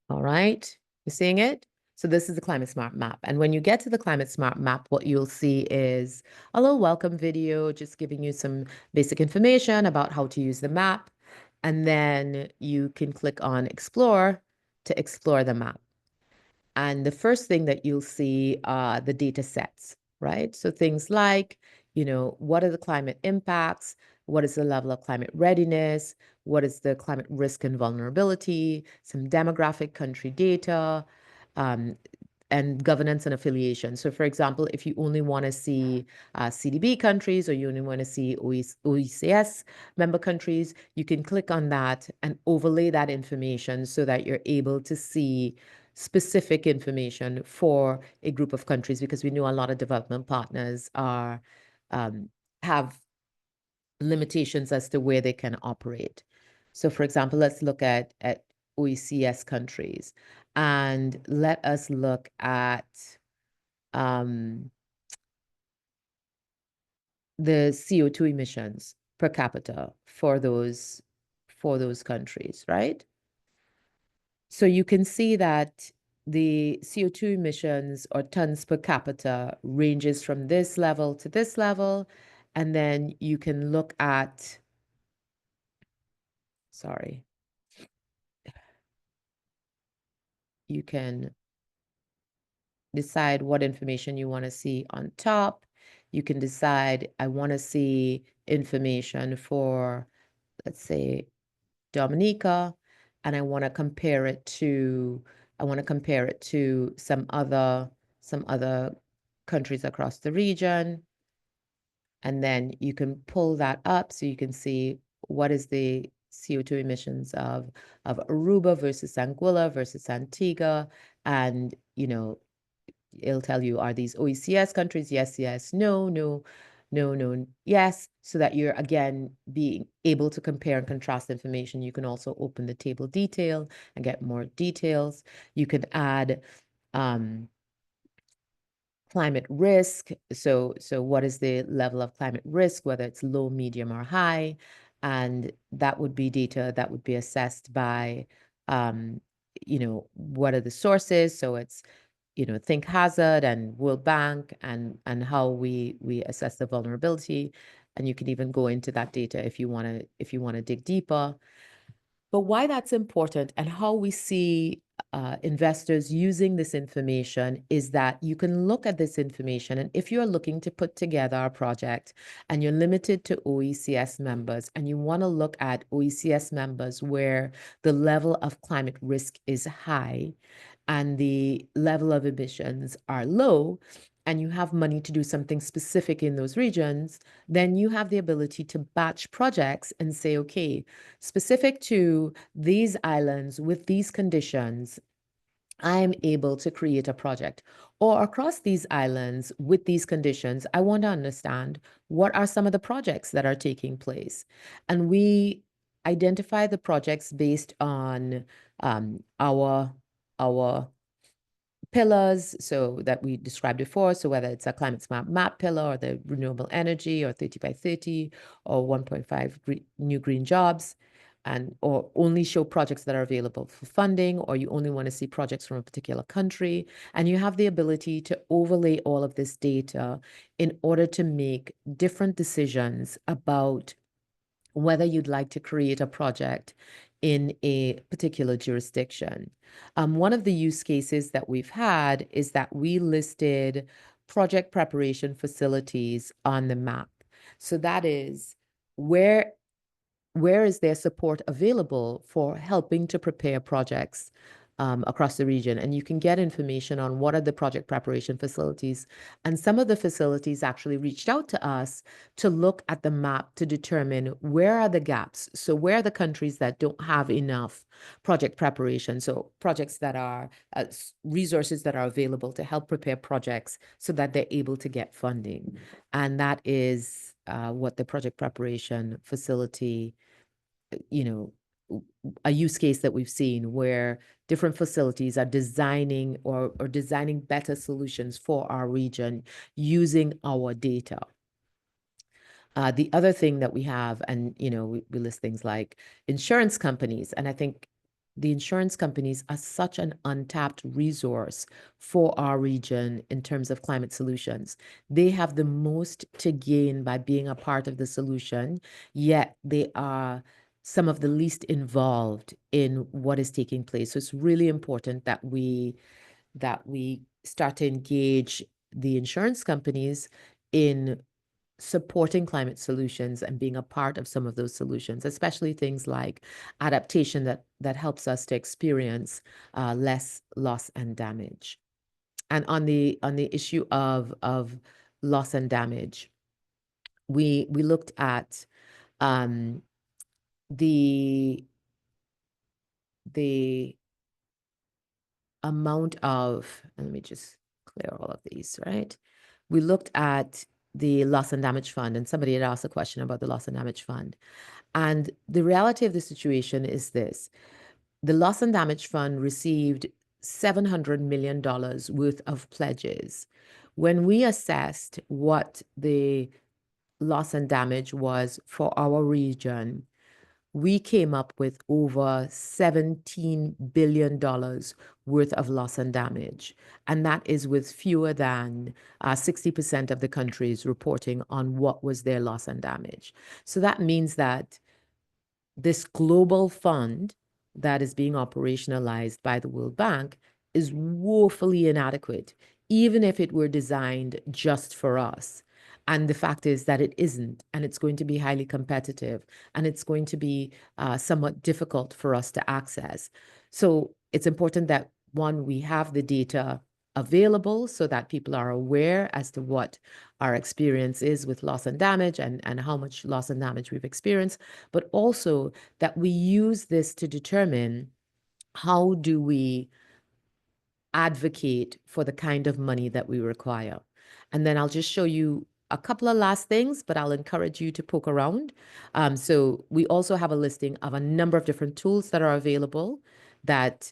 [SPEAKER 2] All right, you seeing it? So this is the Climate Smart Map. And when you get to the Climate Smart Map, what you'll see is a little welcome video, just giving you some basic information about how to use the map. And then you can click on Explore to explore the map. And the first thing that you'll see are the data sets, right? So things like, what are the climate impacts? What is the level of climate readiness? What is the climate risk and vulnerability? Some demographic country data, um, and governance and affiliation. So for example, if you only want to see CDB countries, or you only want to see OECS member countries, you can click on that and overlay that information so that you're able to see specific information for a group of countries, because we know a lot of development partners are have limitations as to where they can operate. So for example, let's look at OECS countries, and let us look at the CO2 emissions per capita for those countries, right? So you can see that the CO2 emissions or tons per capita ranges from this level to this level. And then you can look at, you can decide what information you want to see on top. You can decide, I want to see information for, let's say, Dominica, and I want to compare it to some other countries across the region. And then you can pull that up so you can see what is the CO2 emissions of Aruba versus Anguilla versus Antigua. And, it'll tell you, are these OECS countries? Yes, yes, no, no, no, no, yes, so that you're, again, being able to compare and contrast information. You can also open the table detail and get more details. You can add climate risk. So what is the level of climate risk, whether it's low, medium, or high? And that would be data that would be assessed by, what are the sources? So it's, Think Hazard and World Bank, and how we assess the vulnerability. And you can even go into that data if you want to dig deeper. But why that's important and how we see investors using this information is that you can look at this information, and if you're looking to put together a project and you're limited to OECS members, and you want to look at OECS members where the level of climate risk is high and the level of emissions are low, and you have money to do something specific in those regions, then you have the ability to batch projects and say, okay, specific to these islands with these conditions, I am able to create a project. Or across these islands with these conditions, I want to understand what are some of the projects that are taking place. And we identify the projects based on our pillars, so that we described before. So whether it's a climate smart map pillar, or the renewable energy, or 30 by 30, or 1.5 new green jobs, or only show projects that are available for funding, or you only want to see projects from a particular country. And you have the ability to overlay all of this data in order to make different decisions about whether you'd like to create a project in a particular jurisdiction. One of the use cases that we've had is that we listed project preparation facilities on the map. So that is where is there support available for helping to prepare projects across the region. And you can get information on what are the project preparation facilities. And some of the facilities actually reached out to us to look at the map to determine where are the gaps. So where are the countries that don't have enough project preparation? So projects that are resources that are available to help prepare projects so that they're able to get funding. And that is what the project preparation facility, a use case that we've seen, where different facilities are designing or designing better solutions for our region using our data. The other thing that we have, and we list things like insurance companies, and I think the insurance companies are such an untapped resource for our region in terms of climate solutions. They have the most to gain by being a part of the solution, yet they are some of the least involved in what is taking place. So it's really important that we start to engage the insurance companies in supporting climate solutions and being a part of some of those solutions, especially things like adaptation that helps us to experience less loss and damage. And on the issue of loss and damage, we looked at the amount of, and let me just clear all of these, right? We looked at the loss and damage fund, and somebody had asked a question about the loss and damage fund. And the reality of the situation is this: the loss and damage fund received $700 million worth of pledges. When we assessed what the loss and damage was for our region, we came up with over $17 billion worth of loss and damage. And that is with fewer than 60% of the countries reporting on what was their loss and damage. So that means that this global fund that is being operationalized by the World Bank is woefully inadequate, even if it were designed just for us. And the fact is that it isn't, and it's going to be highly competitive, and it's going to be somewhat difficult for us to access. So it's important that, one, we have the data available so that people are aware as to what our experience is with loss and damage and how much loss and damage we've experienced, but also that we use this to determine how do we advocate for the kind of money that we require. And then I'll just show you a couple of last things, but I'll encourage you to poke around. So we also have a listing of a number of different tools that are available that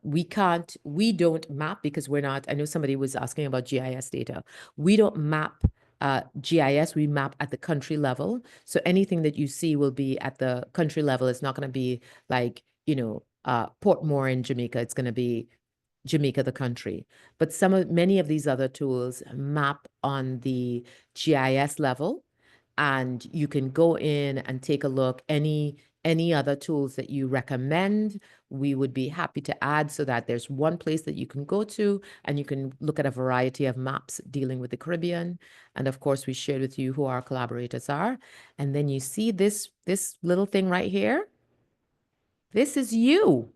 [SPEAKER 2] we don't map because we're not, I know somebody was asking about GIS data. We don't map GIS, we map at the country level. So anything that you see will be at the country level. It's not going to be like, Portmore in Jamaica. It's going to be Jamaica, the country. But many of these other tools map on the GIS level, and you can go in and take a look. Any other tools that you recommend, we would be happy to add so that there's one place that you can go to and you can look at a variety of maps dealing with the Caribbean. And of course, we shared with you who our collaborators are. And then you see this little thing right here. This is you.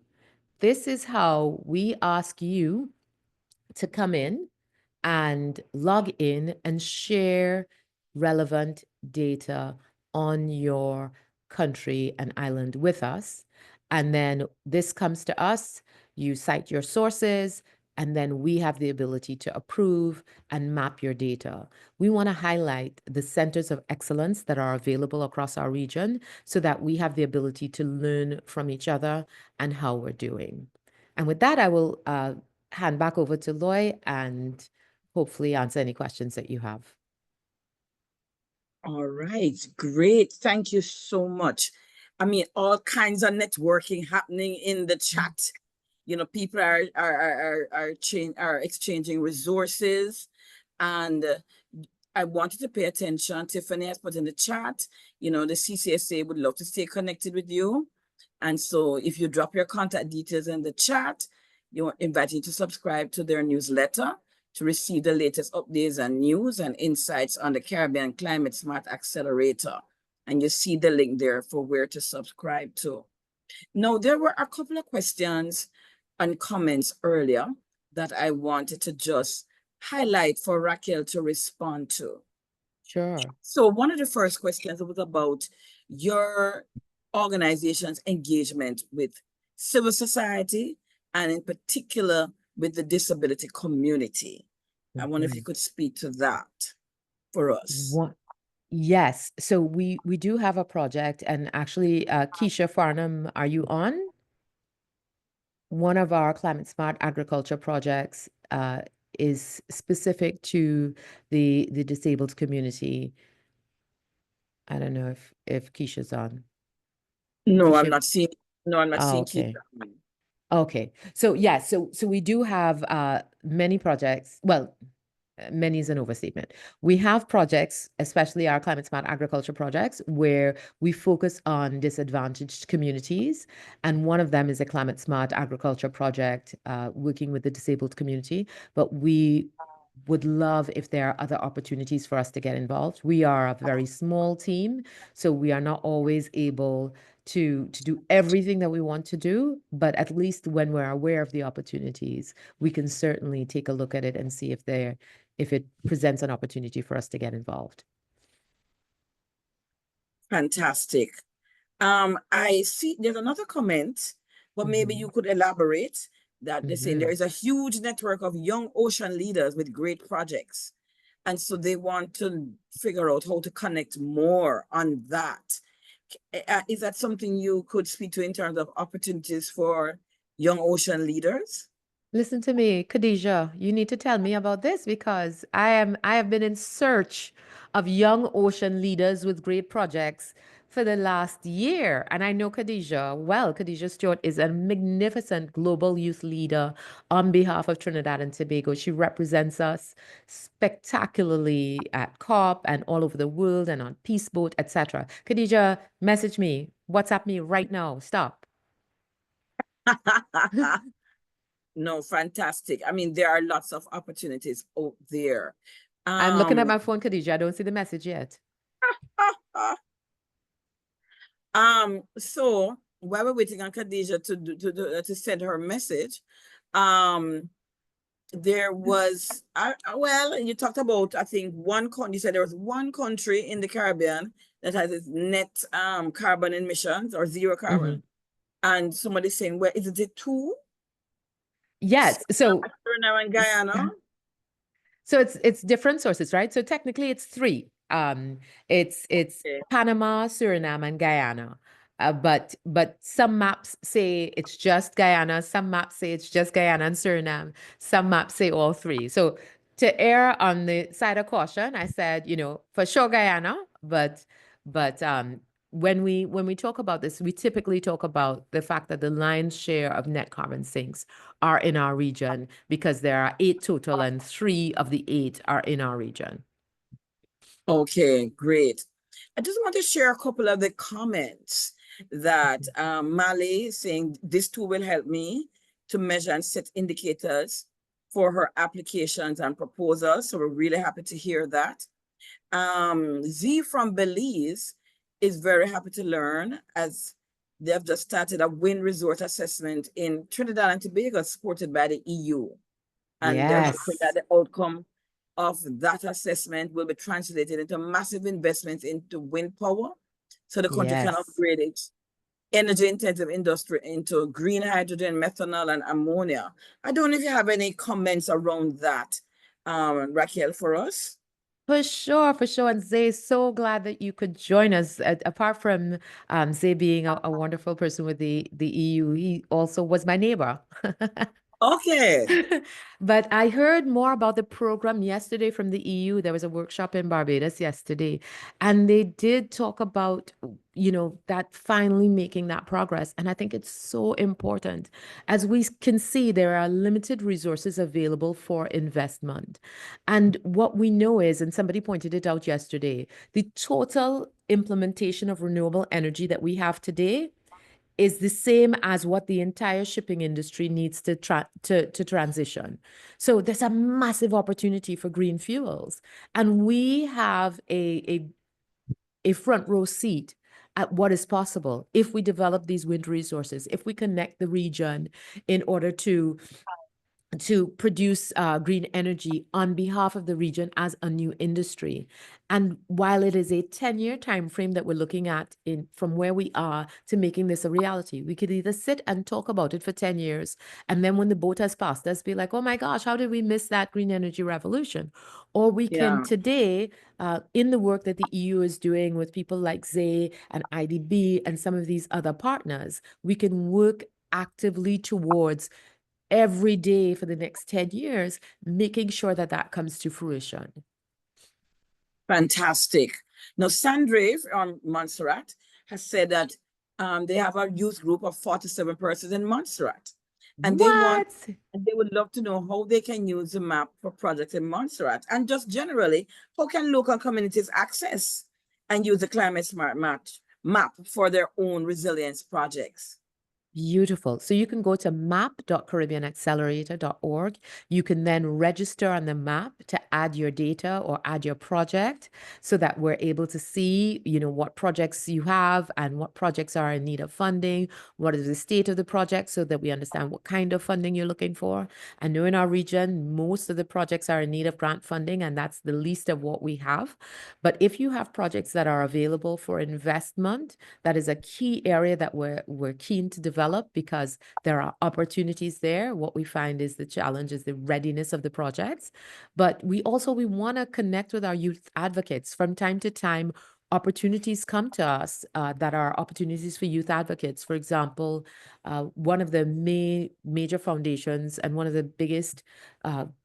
[SPEAKER 2] This is how we ask you to come in and log in and share relevant data on your country and island with us. And then this comes to us, you cite your sources, and then we have the ability to approve and map your data. We want to highlight the centers of excellence that are available across our region so that we have the ability to learn from each other and how we're doing. And with that, I will hand back over to Loy and hopefully answer any questions that you have.
[SPEAKER 1] All right, great. Thank you so much. I mean, all kinds of networking happening in the chat. People are exchanging resources, and I wanted to pay attention. Tiffany has put in the chat, the CCSA would love to stay connected with you. And so if you drop your contact details in the chat, you invite you to subscribe to their newsletter to receive the latest updates and news and insights on the Caribbean Climate-Smart Accelerator. And you see the link there for where to subscribe to. Now, there were a couple of questions and comments earlier that I wanted to just highlight for Raquel to respond to.
[SPEAKER 2] Sure.
[SPEAKER 1] So one of the first questions was about your organization's engagement with civil society and in particular with the disability community. I wonder if you could speak to that for us.
[SPEAKER 2] Yes. So we do have a project, and actually, Keisha Farnham, are you on? One of our Climate Smart Agriculture projects is specific to the disabled community. I don't know if Keisha's on.
[SPEAKER 1] No,
[SPEAKER 2] Keisha?
[SPEAKER 1] I'm not seeing No, I'm not
[SPEAKER 2] Oh,
[SPEAKER 1] seeing
[SPEAKER 2] okay.
[SPEAKER 1] Keisha.
[SPEAKER 2] Okay. So yeah, so we do have many projects. Well, many is an overstatement. We have projects, especially our climate smart agriculture projects, where we focus on disadvantaged communities. And one of them is a climate smart agriculture project, working with the disabled community. But we would love if there are other opportunities for us to get involved. We are a very small team, so we are not always able to do everything that we want to do, but at least when we're aware of the opportunities, we can certainly take a look at it and see if it presents an opportunity for us to get involved.
[SPEAKER 1] Fantastic. I see there's another comment, but maybe
[SPEAKER 2] Mhm.
[SPEAKER 1] you could elaborate that they're saying there
[SPEAKER 2] Mhm.
[SPEAKER 1] is a huge network of young ocean leaders with great projects. And so they want to figure out how to connect more on that. Is that something you could speak to in terms of opportunities for young ocean leaders?
[SPEAKER 2] Listen to me, Khadijah, you need to tell me about this because I have been in search of young ocean leaders with great projects for the last year. And I know Khadijah well. Khadijah Stewart is a magnificent global youth leader on behalf of Trinidad and Tobago. She represents us spectacularly at COP and all over the world and on Peace Boat, etc. Khadijah, message me, WhatsApp me right now. Stop.
[SPEAKER 1] No, fantastic. I mean, there are lots of opportunities out there.
[SPEAKER 2] I'm looking at
[SPEAKER 1] Um,
[SPEAKER 2] my phone, Khadijah. I don't see the message yet.
[SPEAKER 1] so while we're waiting on Khadijah to send her message, um, there was well, you talked about, I think, one country. You said there was one country in the Caribbean that has its net carbon emissions or zero
[SPEAKER 2] Mhm.
[SPEAKER 1] carbon. And somebody saying, well, isn't it two?
[SPEAKER 2] Yes.
[SPEAKER 1] Suriname and
[SPEAKER 2] S-
[SPEAKER 1] Guyana.
[SPEAKER 2] So it's different sources, right? So technically it's three. It's
[SPEAKER 1] Okay.
[SPEAKER 2] Panama, Suriname, and Guyana. But some maps say it's just Guyana, some maps say it's just Guyana and Suriname, some maps say all three. So to err on the side of caution, I said, for sure Guyana, but when we talk about this, we typically talk about the fact that the lion's share of net carbon sinks are in our region because there are 8 total and 3 of the 8 are in our region.
[SPEAKER 1] Okay, great. I just want to share a couple of the comments that Mali is saying this tool will help me to measure and set indicators for her applications and proposals. So we're really happy to hear that. Z from Belize is very happy to learn as they have just started a wind resort assessment in Trinidad and Tobago supported by the EU. And they're hoping that
[SPEAKER 2] Yes,
[SPEAKER 1] the outcome of that assessment will be translated into massive investments into wind power so the country can
[SPEAKER 2] yes.
[SPEAKER 1] upgrade its energy intensive industry into green hydrogen, methanol, and ammonia. I don't know if you have any comments around that, Raquel, for us.
[SPEAKER 2] For sure, for sure. And Zay, so glad that you could join us. Apart from Zay being a wonderful person with the EU, he also was my neighbor.
[SPEAKER 1] Okay.
[SPEAKER 2] But I heard more about the program yesterday from the EU. There was a workshop in Barbados yesterday, and they did talk about, that finally making that progress. And I think it's so important. As we can see, there are limited resources available for investment. And what we know is, and somebody pointed it out yesterday, the total implementation of renewable energy that we have today is the same as what the entire shipping industry needs to transition. So there's a massive opportunity for green fuels, and we have a front row seat at what is possible if we develop these wind resources, if we connect the region in order to produce green energy on behalf of the region as a new industry. And while it is a 10-year time frame that we're looking at from where we are to making this a reality, we could either sit and talk about it for 10 years, and then when the boat has passed us, be like, oh my gosh, how did we miss that green energy revolution? Or we can
[SPEAKER 1] Yeah,
[SPEAKER 2] today, in the work that the EU is doing with people like ZE and IDB and some of these other partners, we can work actively towards every day for the next 10 years, making sure that that comes to fruition.
[SPEAKER 1] fantastic. Now, Sandra from Montserrat has said that They have a youth group of 47 persons in Montserrat, and
[SPEAKER 2] What?
[SPEAKER 1] they would love to know how they can use the map for projects in Montserrat, and just generally, how can local communities access and use the climate smart map for their own resilience projects.
[SPEAKER 2] Beautiful. So you can go to map.caribbeanaccelerator.org. You can then register on the map to add your data or add your project so that we're able to see, what projects you have and what projects are in need of funding, what is the state of the project so that we understand what kind of funding you're looking for. I know in our region, most of the projects are in need of grant funding, and that's the least of what we have. But if you have projects that are available for investment, that is a key area that we're keen to develop because there are opportunities there. What we find is the challenge is the readiness of the projects. But we want to connect with our youth advocates. From time to time, opportunities come to us that are opportunities for youth advocates. For example, one of the major foundations and one of the biggest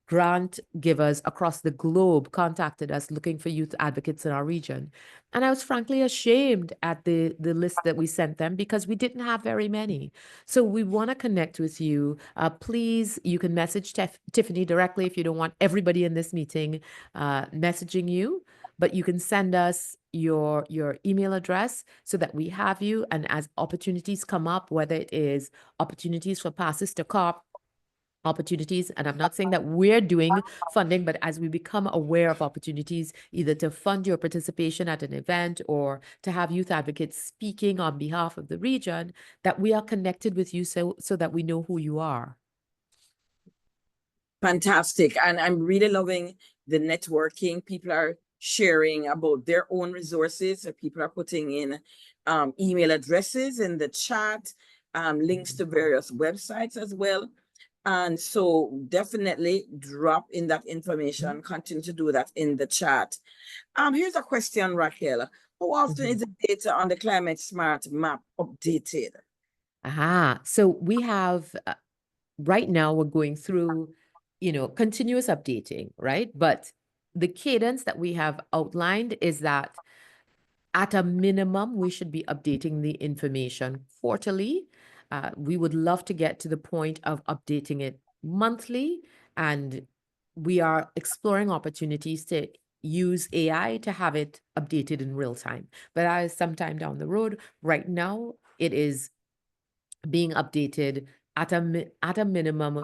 [SPEAKER 2] grant givers across the globe contacted us looking for youth advocates in our region. And I was frankly ashamed at the list that we sent them because we didn't have very many. So we want to connect with you. Please, you can message Tiffany directly if you don't want everybody in this meeting messaging you, but you can send us your email address so that we have you. And as opportunities come up, whether it is opportunities for passes to COP, opportunities, and I'm not saying that we're doing funding, but as we become aware of opportunities, either to fund your participation at an event or to have youth advocates speaking on behalf of the region, that we are connected with you so that we know who you are.
[SPEAKER 1] Fantastic. And I'm really loving the networking. People are sharing about their own resources. People are putting in email addresses in the chat, links to various websites as well. And so definitely drop in that information. Continue to do that in the chat. Here's a question, Raquel. How often is the data on the Climate Smart map updated?
[SPEAKER 2] So we have, right now we're going through, continuous updating, right? But the cadence that we have outlined is that at a minimum, we should be updating the information quarterly. We would love to get to the point of updating it monthly, and we are exploring opportunities to use AI to have it updated in real time. But that is sometime down the road. Right now, it is being updated at a minimum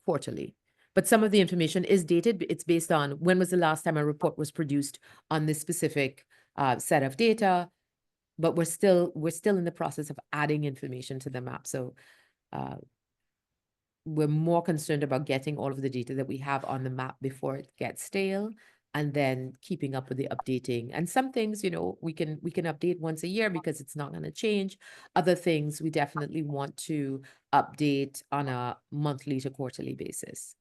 [SPEAKER 2] quarterly. But some of the information is dated. It's based on when was the last time a report was produced on this specific set of data, but we're still in the process of adding information to the map. So we're more concerned about getting all of the data that we have on the map before it gets stale, and then keeping up with the updating. And some things, we can update once a year because it's not going to change. Other things we definitely want to update on a monthly to quarterly basis.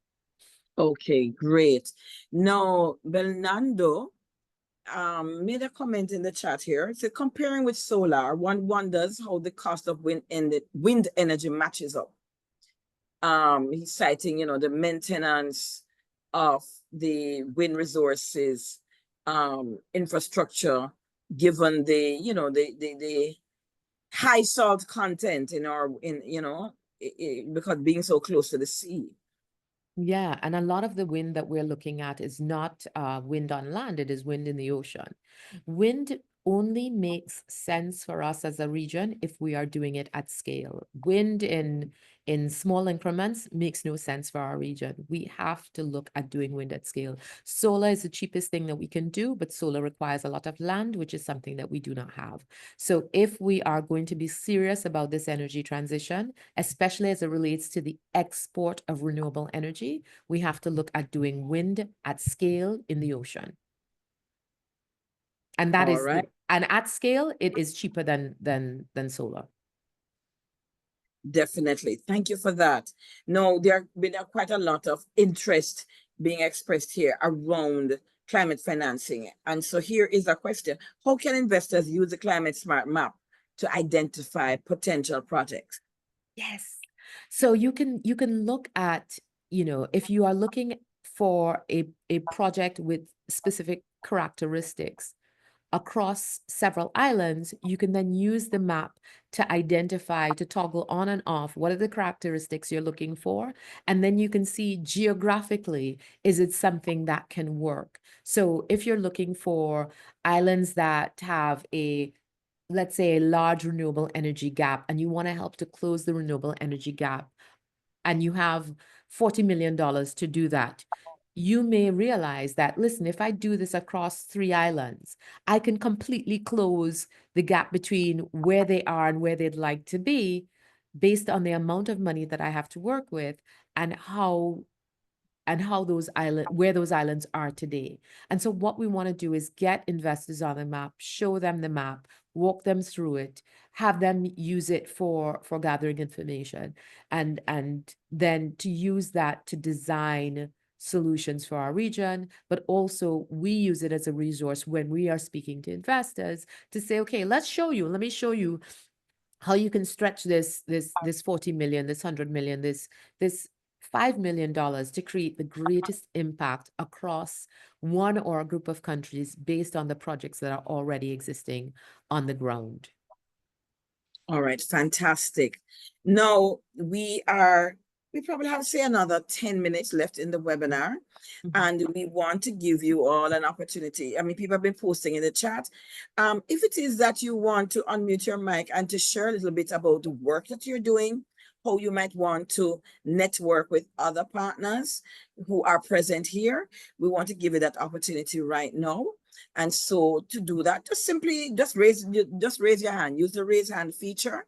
[SPEAKER 1] Okay, great. Now, Bernardo made a comment in the chat here. It said, comparing with solar, one wonders how the cost of wind energy matches up. He's citing, the maintenance of the wind resources infrastructure, given the high salt content because being so close to the sea.
[SPEAKER 2] Yeah, and a lot of the wind that we're looking at is not wind on land, it is wind in the ocean. Wind only makes sense for us as a region if we are doing it at scale. Wind in small increments makes no sense for our region. We have to look at doing wind at scale. Solar is the cheapest thing that we can do, but solar requires a lot of land, which is something that we do not have. So if we are going to be serious about this energy transition, especially as it relates to the export of renewable energy, we have to look at doing wind at scale in the ocean. And that
[SPEAKER 1] All
[SPEAKER 2] is
[SPEAKER 1] right.
[SPEAKER 2] And at scale, it is cheaper than solar.
[SPEAKER 1] Definitely. Thank you for that. No, there have been quite a lot of interest being expressed here around climate financing. And so here is a question. How can investors use the Climate Smart Map to identify potential projects?
[SPEAKER 2] Yes. So you can look at, if you are looking for a project with specific characteristics, across several islands, you can then use the map to identify, to toggle on and off what are the characteristics you're looking for. And then you can see geographically, is it something that can work? So if you're looking for islands that have a, let's say, a large renewable energy gap, and you want to help to close the renewable energy gap, and you have $40 million to do that, you may realize that, listen, if I do this across 3 islands, I can completely close the gap between where they are and where they'd like to be based on the amount of money that I have to work with and how where those islands are today. And so what we want to do is get investors on the map, show them the map, walk them through it, have them use it for gathering information, and then to use that to design solutions for our region. But also we use it as a resource when we are speaking to investors to say, okay, let me show you how you can stretch this 40 million, this 100 million, this $5 million to create the greatest impact across one or a group of countries based on the projects that are already existing on the ground.
[SPEAKER 1] All right, fantastic. Now we probably have, say, another 10 minutes left in the webinar. And we want to give you all an opportunity. I mean, people have been posting in the chat. If it is that you want to unmute your mic and to share a little bit about the work that you're doing, how you might want to network with other partners who are present here, we want to give you that opportunity right now. And so to do that, just raise your hand, use the raise hand feature,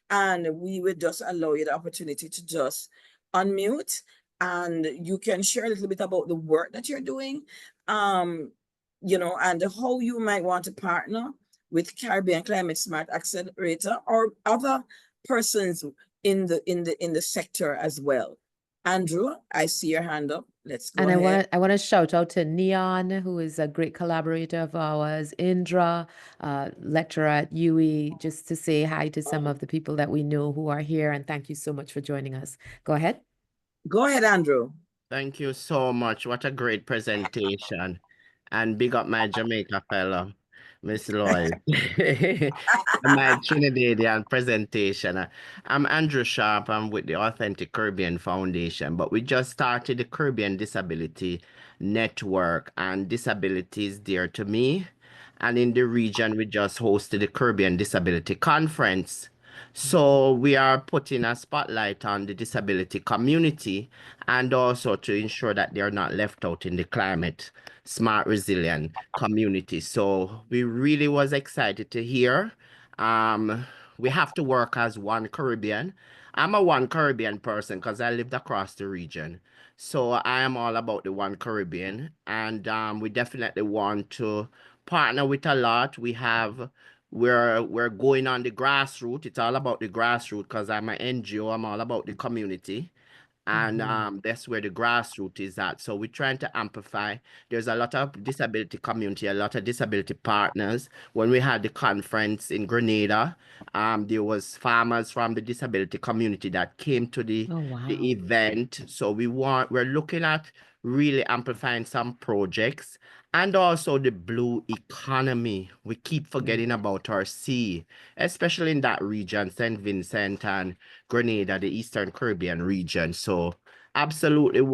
[SPEAKER 1] and we will just allow you the opportunity to just unmute, and you can share a little bit about the work that you're doing, you know, and how you might want to partner with Caribbean Climate-Smart Accelerator or other persons in the sector as well. Andrew, I see your hand up. Let's go ahead.
[SPEAKER 2] I want to shout out to Neon, who is a great collaborator of ours, Indra, lecturer at UE, just to say hi to some of the people that we know who are here. And thank you so much for joining us. Go ahead.
[SPEAKER 1] Go ahead, Andrew.
[SPEAKER 3] Thank you so much. What a great presentation. And big up my Jamaica fellow, Miss Lloyd. My Trinidadian presentation. I'm Andrew Sharp. I'm with the Authentic Caribbean Foundation, but we just started the Caribbean Disability Network, and disability is dear to me. And in the region, we just hosted the Caribbean Disability Conference. So we are putting a spotlight on the disability community, and also to ensure that they are not left out in the climate smart resilient community. So we really was excited to hear. We have to work as one Caribbean. I'm a one Caribbean person because I lived across the region. So I am all about the one Caribbean, and we definitely want to partner with a lot. We're going on the grassroots. It's all about the grassroots because I'm an NGO. I'm all about the community. And that's where the grassroots is at. So we're trying to amplify. There's a lot of disability community, a lot of disability partners. When we had the conference in Grenada, there was farmers from the disability community that came to the event. So we're looking at really amplifying some projects, and also the blue economy. We keep forgetting about our sea, especially in that region, St. Vincent and Grenada, the Eastern Caribbean region. So absolutely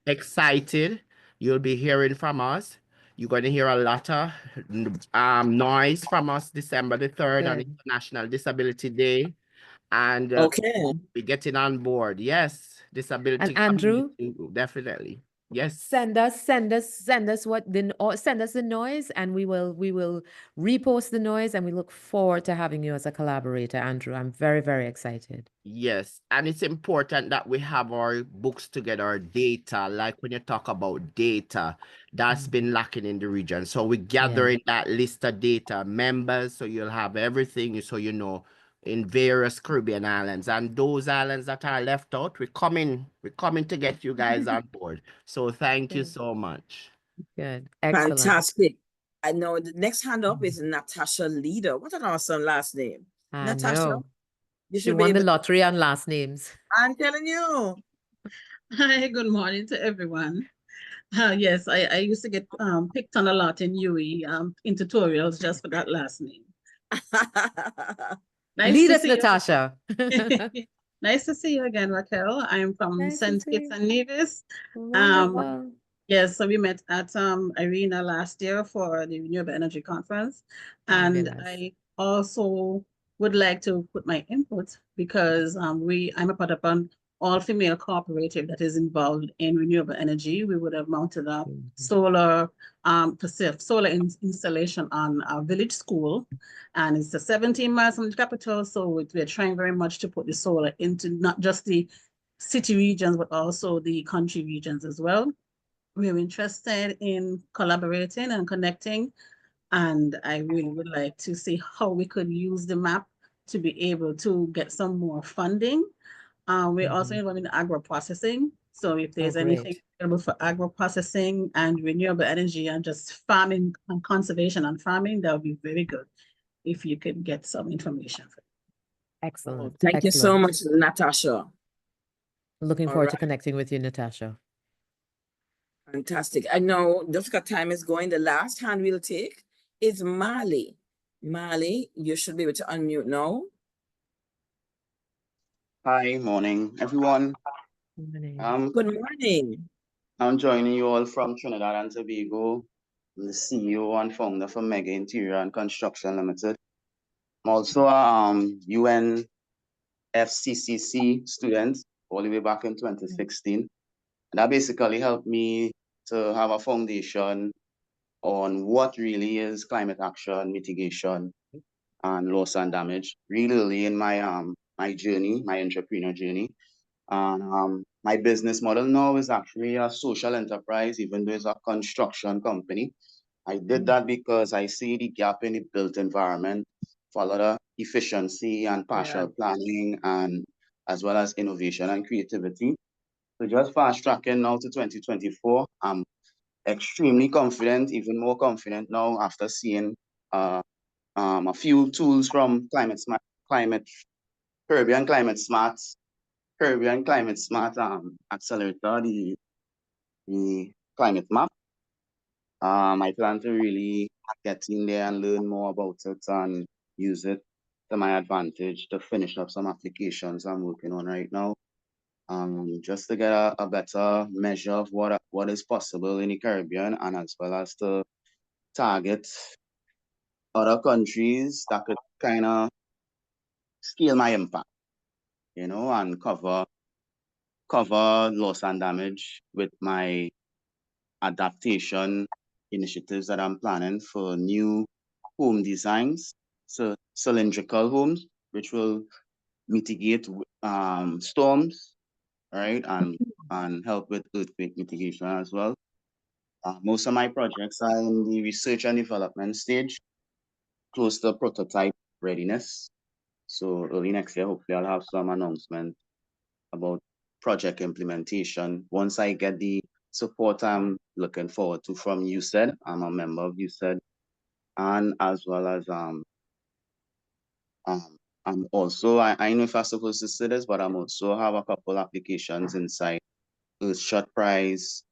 [SPEAKER 3] excited. You'll be hearing from us. You're going to hear a lot of noise from us December the 3rd on International Disability Day. And
[SPEAKER 1] Okay.
[SPEAKER 3] be getting on board. Yes, disability.
[SPEAKER 2] And Andrew,
[SPEAKER 3] definitely. Yes.
[SPEAKER 2] Send us send us the noise, and we will repost the noise, and we look forward to having you as a collaborator, Andrew. I'm very, very excited.
[SPEAKER 3] Yes, and it's important that we have our books together, our data. Like when you talk about data, that's been lacking in the region. So we're gathering that list of data members, so you'll have everything, so you know, in various Caribbean islands, and those islands that are left out, we're coming to get you guys on board. So thank you so much.
[SPEAKER 2] Good. Excellent.
[SPEAKER 1] Fantastic. I know the next hand up is Natasha Leader. What an awesome last name.
[SPEAKER 2] I
[SPEAKER 1] Natasha,
[SPEAKER 2] know.
[SPEAKER 1] you
[SPEAKER 2] She
[SPEAKER 1] should be
[SPEAKER 2] won the
[SPEAKER 1] able
[SPEAKER 2] lottery on last names.
[SPEAKER 1] I'm telling you.
[SPEAKER 4] Hi, good morning to everyone. Yes, I used to get picked on a lot in UE in tutorials just for that last name. Nice
[SPEAKER 2] Lead
[SPEAKER 4] to
[SPEAKER 2] us,
[SPEAKER 4] see you.
[SPEAKER 2] Natasha.
[SPEAKER 4] Nice to see you again, Raquel. I'm from
[SPEAKER 2] Nice to
[SPEAKER 4] St.
[SPEAKER 2] see
[SPEAKER 4] Kitts
[SPEAKER 2] you.
[SPEAKER 4] and Nevis.
[SPEAKER 2] Wonderful.
[SPEAKER 4] Yes, so we met at Arena last year for the Renewable Energy Conference. And
[SPEAKER 2] Fabulous.
[SPEAKER 4] I also would like to put my input because I'm a part of an all-female cooperative that is involved in renewable energy. We would have mounted a solar installation on our village school, and it's a 17 miles from the capital. So we're trying very much to put the solar into not just the city regions, but also the country regions as well. We're interested in collaborating and connecting, and I really would like to see how we could use the map to be able to get some more funding. We're also involved in agro-processing. So if there's anything
[SPEAKER 2] great.
[SPEAKER 4] available for agro-processing and renewable energy and just farming and conservation and farming, that would be very good if you could get some information.
[SPEAKER 2] Excellent.
[SPEAKER 1] Thank you so
[SPEAKER 2] Excellent.
[SPEAKER 1] much, Natasha.
[SPEAKER 2] Looking
[SPEAKER 1] All
[SPEAKER 2] forward to
[SPEAKER 1] right.
[SPEAKER 2] connecting with you, Natasha.
[SPEAKER 1] Fantastic. I know just because time is going, the last hand we'll take is Mali. Mali, you should be able to unmute now.
[SPEAKER 5] Hi, morning, everyone.
[SPEAKER 1] Good morning.
[SPEAKER 5] I'm joining you all from Trinidad and Tobago. I'm the CEO and founder for Mega Interior and Construction Limited. I'm also a UNFCCC student all the way back in 2016. And that basically helped me to have a foundation on what really is climate action, mitigation, and loss and damage, really early in my my journey, my entrepreneur journey. And my business model now is actually a social enterprise, even though it's a construction company. I did that because I see the gap in the built environment for a lot of efficiency and partial planning, and as well as innovation and creativity. So just fast tracking now to 2024, I'm extremely confident, even more confident now after seeing a few tools from Caribbean Climate-Smart Accelerator, the climate map. I plan to really get in there and learn more about it and use it to my advantage to finish up some applications I'm working on right now. Just to get a better measure of what is possible in the Caribbean, and as well as to target other countries that could kind of scale my impact, and cover loss and damage with my adaptation initiatives that I'm planning for new home designs. So cylindrical homes, which will mitigate storms, right? And help with earthquake mitigation as well. Most of my projects are in the research and development stage, close to prototype readiness. So early next year, hopefully I'll have some announcement about project implementation. Once I get the support I'm looking forward to from USAID, I'm a member of USAID, and as well as I'm also, I don't know if I'm supposed to say this, but I'm also have a couple applications inside Earthshot Prize,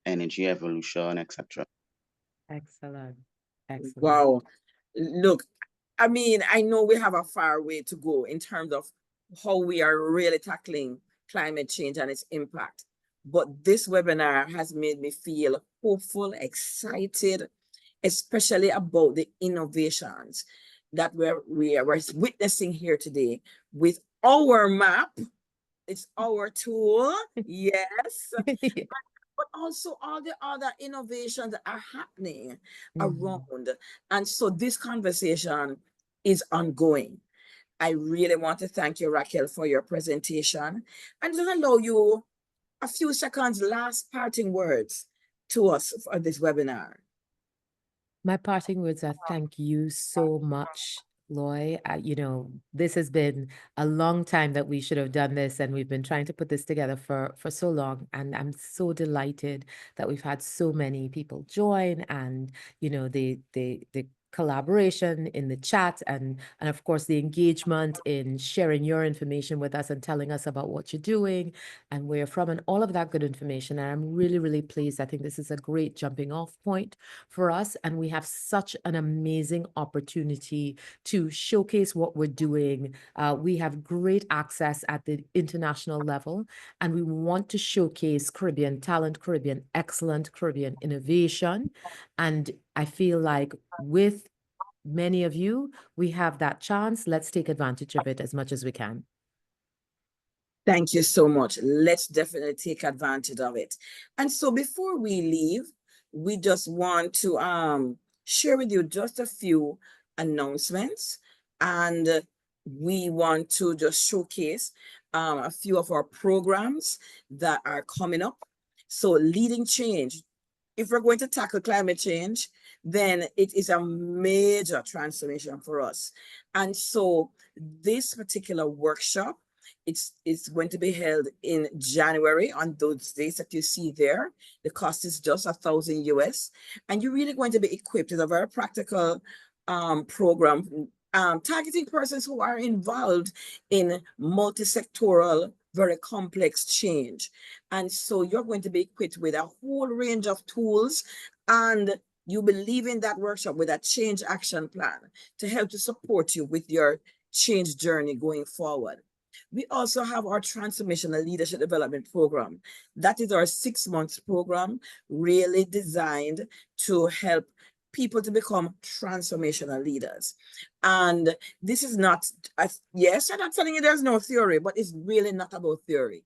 [SPEAKER 5] Energy Evolution, etc.
[SPEAKER 2] Excellent. Excellent.
[SPEAKER 1] Wow. Look, I mean, I know we have a far way to go in terms of how we are really tackling climate change and its impact. But this webinar has made me feel hopeful, excited, especially about the innovations that we are witnessing here today with our map. It's our tool, yes, but also all the other innovations that are happening around. And so this conversation is ongoing. I really want to thank you, Raquel, for your presentation, and just allow you a few seconds, last parting words to us for this webinar.
[SPEAKER 2] My parting words are thank you so much, Loy. This has been a long time that we should have done this, and we've been trying to put this together for so long. And I'm so delighted that we've had so many people join, and the collaboration in the chat and of course the engagement in sharing your information with us and telling us about what you're doing and where you're from and all of that good information. And I'm really, really pleased. I think this is a great jumping off point for us. And we have such an amazing opportunity to showcase what we're doing. We have great access at the international level, and we want to showcase Caribbean talent, Caribbean excellence, Caribbean innovation. And I feel like with many of you, we have that chance. Let's take advantage of it as much as we can.
[SPEAKER 1] Thank you so much. Let's definitely take advantage of it. And so before we leave, we just want to share with you just a few announcements. And we want to just showcase a few of our programs that are coming up. So leading change. If we're going to tackle climate change, then it is a major transformation for us. And so this particular workshop, it's going to be held in January on those days that you see there. The cost is just $1,000 US, and you're really going to be equipped with a very practical program targeting persons who are involved in multi-sectoral, very complex change. And so you're going to be equipped with a whole range of tools, and you'll be leaving that workshop with a change action plan to help to support you with your change journey going forward. We also have our Transformational Leadership Development Program. That is our 6-month program, really designed to help people to become transformational leaders. And this is not, yes, I'm not telling you there's no theory, but it's really not about theory.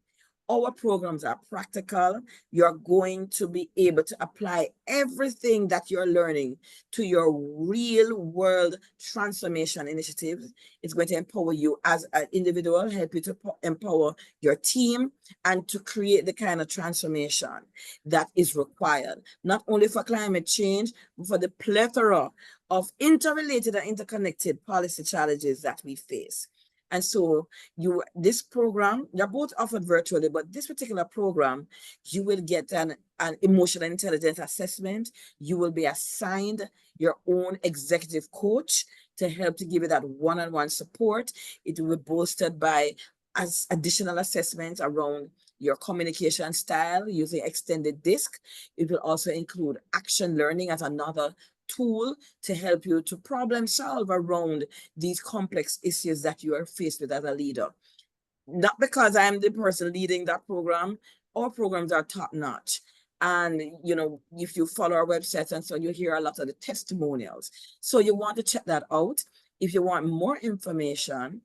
[SPEAKER 1] Our programs are practical. You're going to be able to apply everything that you're learning to your real world transformation initiatives. It's going to empower you as an individual, help you to empower your team, and to create the kind of transformation that is required, not only for climate change, but for the plethora of interrelated and interconnected policy challenges that we face. And so this program, they're both offered virtually, but this particular program, you will get an emotional intelligence assessment. You will be assigned your own executive coach to help to give you that one-on-one support. It will be bolstered by additional assessments around your communication style using extended DISC. It will also include action learning as another tool to help you to problem solve around these complex issues that you are faced with as a leader. Not because I'm the person leading that program, our programs are top notch. And, you know, if you follow our website and so you hear a lot of the testimonials. So you want to check that out. If you want more information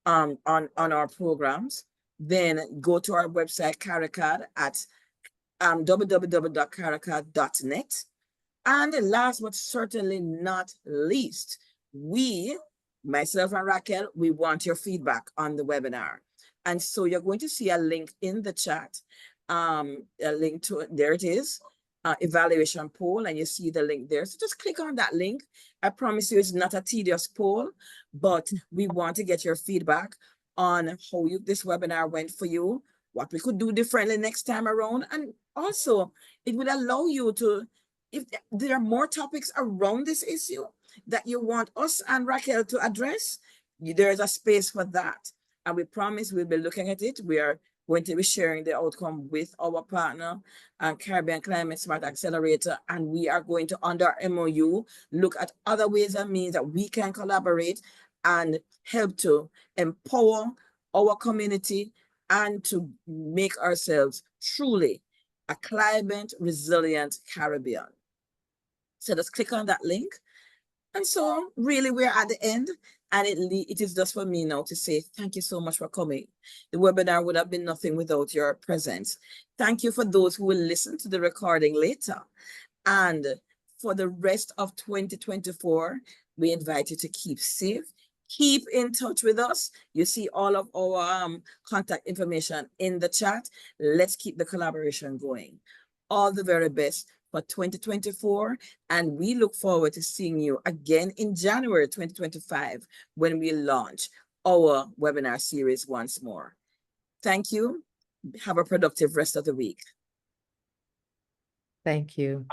[SPEAKER 1] on our programs, then go to our website, CARICAD, at www.caricad.net. And last but certainly not least, myself and Raquel, we want your feedback on the webinar. And so you're going to see a link in the chat, a link to it. There it is, evaluation poll, and you see the link there. So just click on that link. I promise you it's not a tedious poll, but we want to get your feedback on how this webinar went for you, what we could do differently next time around. And also it will allow you to, if there are more topics around this issue that you want us and Raquel to address, there is a space for that. And we promise we'll be looking at it. We are going to be sharing the outcome with our partner, Caribbean Climate-Smart Accelerator. And we are going to, under MOU, look at other ways and means that we can collaborate and help to empower our community and to make ourselves truly a climate resilient Caribbean. So just click on that link. And so really we're at the end, and it is just for me now to say thank you so much for coming. The webinar would have been nothing without your presence. Thank you for those who will listen to the recording later. And for the rest of 2024, we invite you to keep safe. Keep in touch with us. You see all of our contact information in the chat. Let's keep the collaboration going. All the very best for 2024, and we look forward to seeing you again in January 2025 when we launch our webinar series once more. Thank you. Have a productive rest of the week.
[SPEAKER 2] Thank you.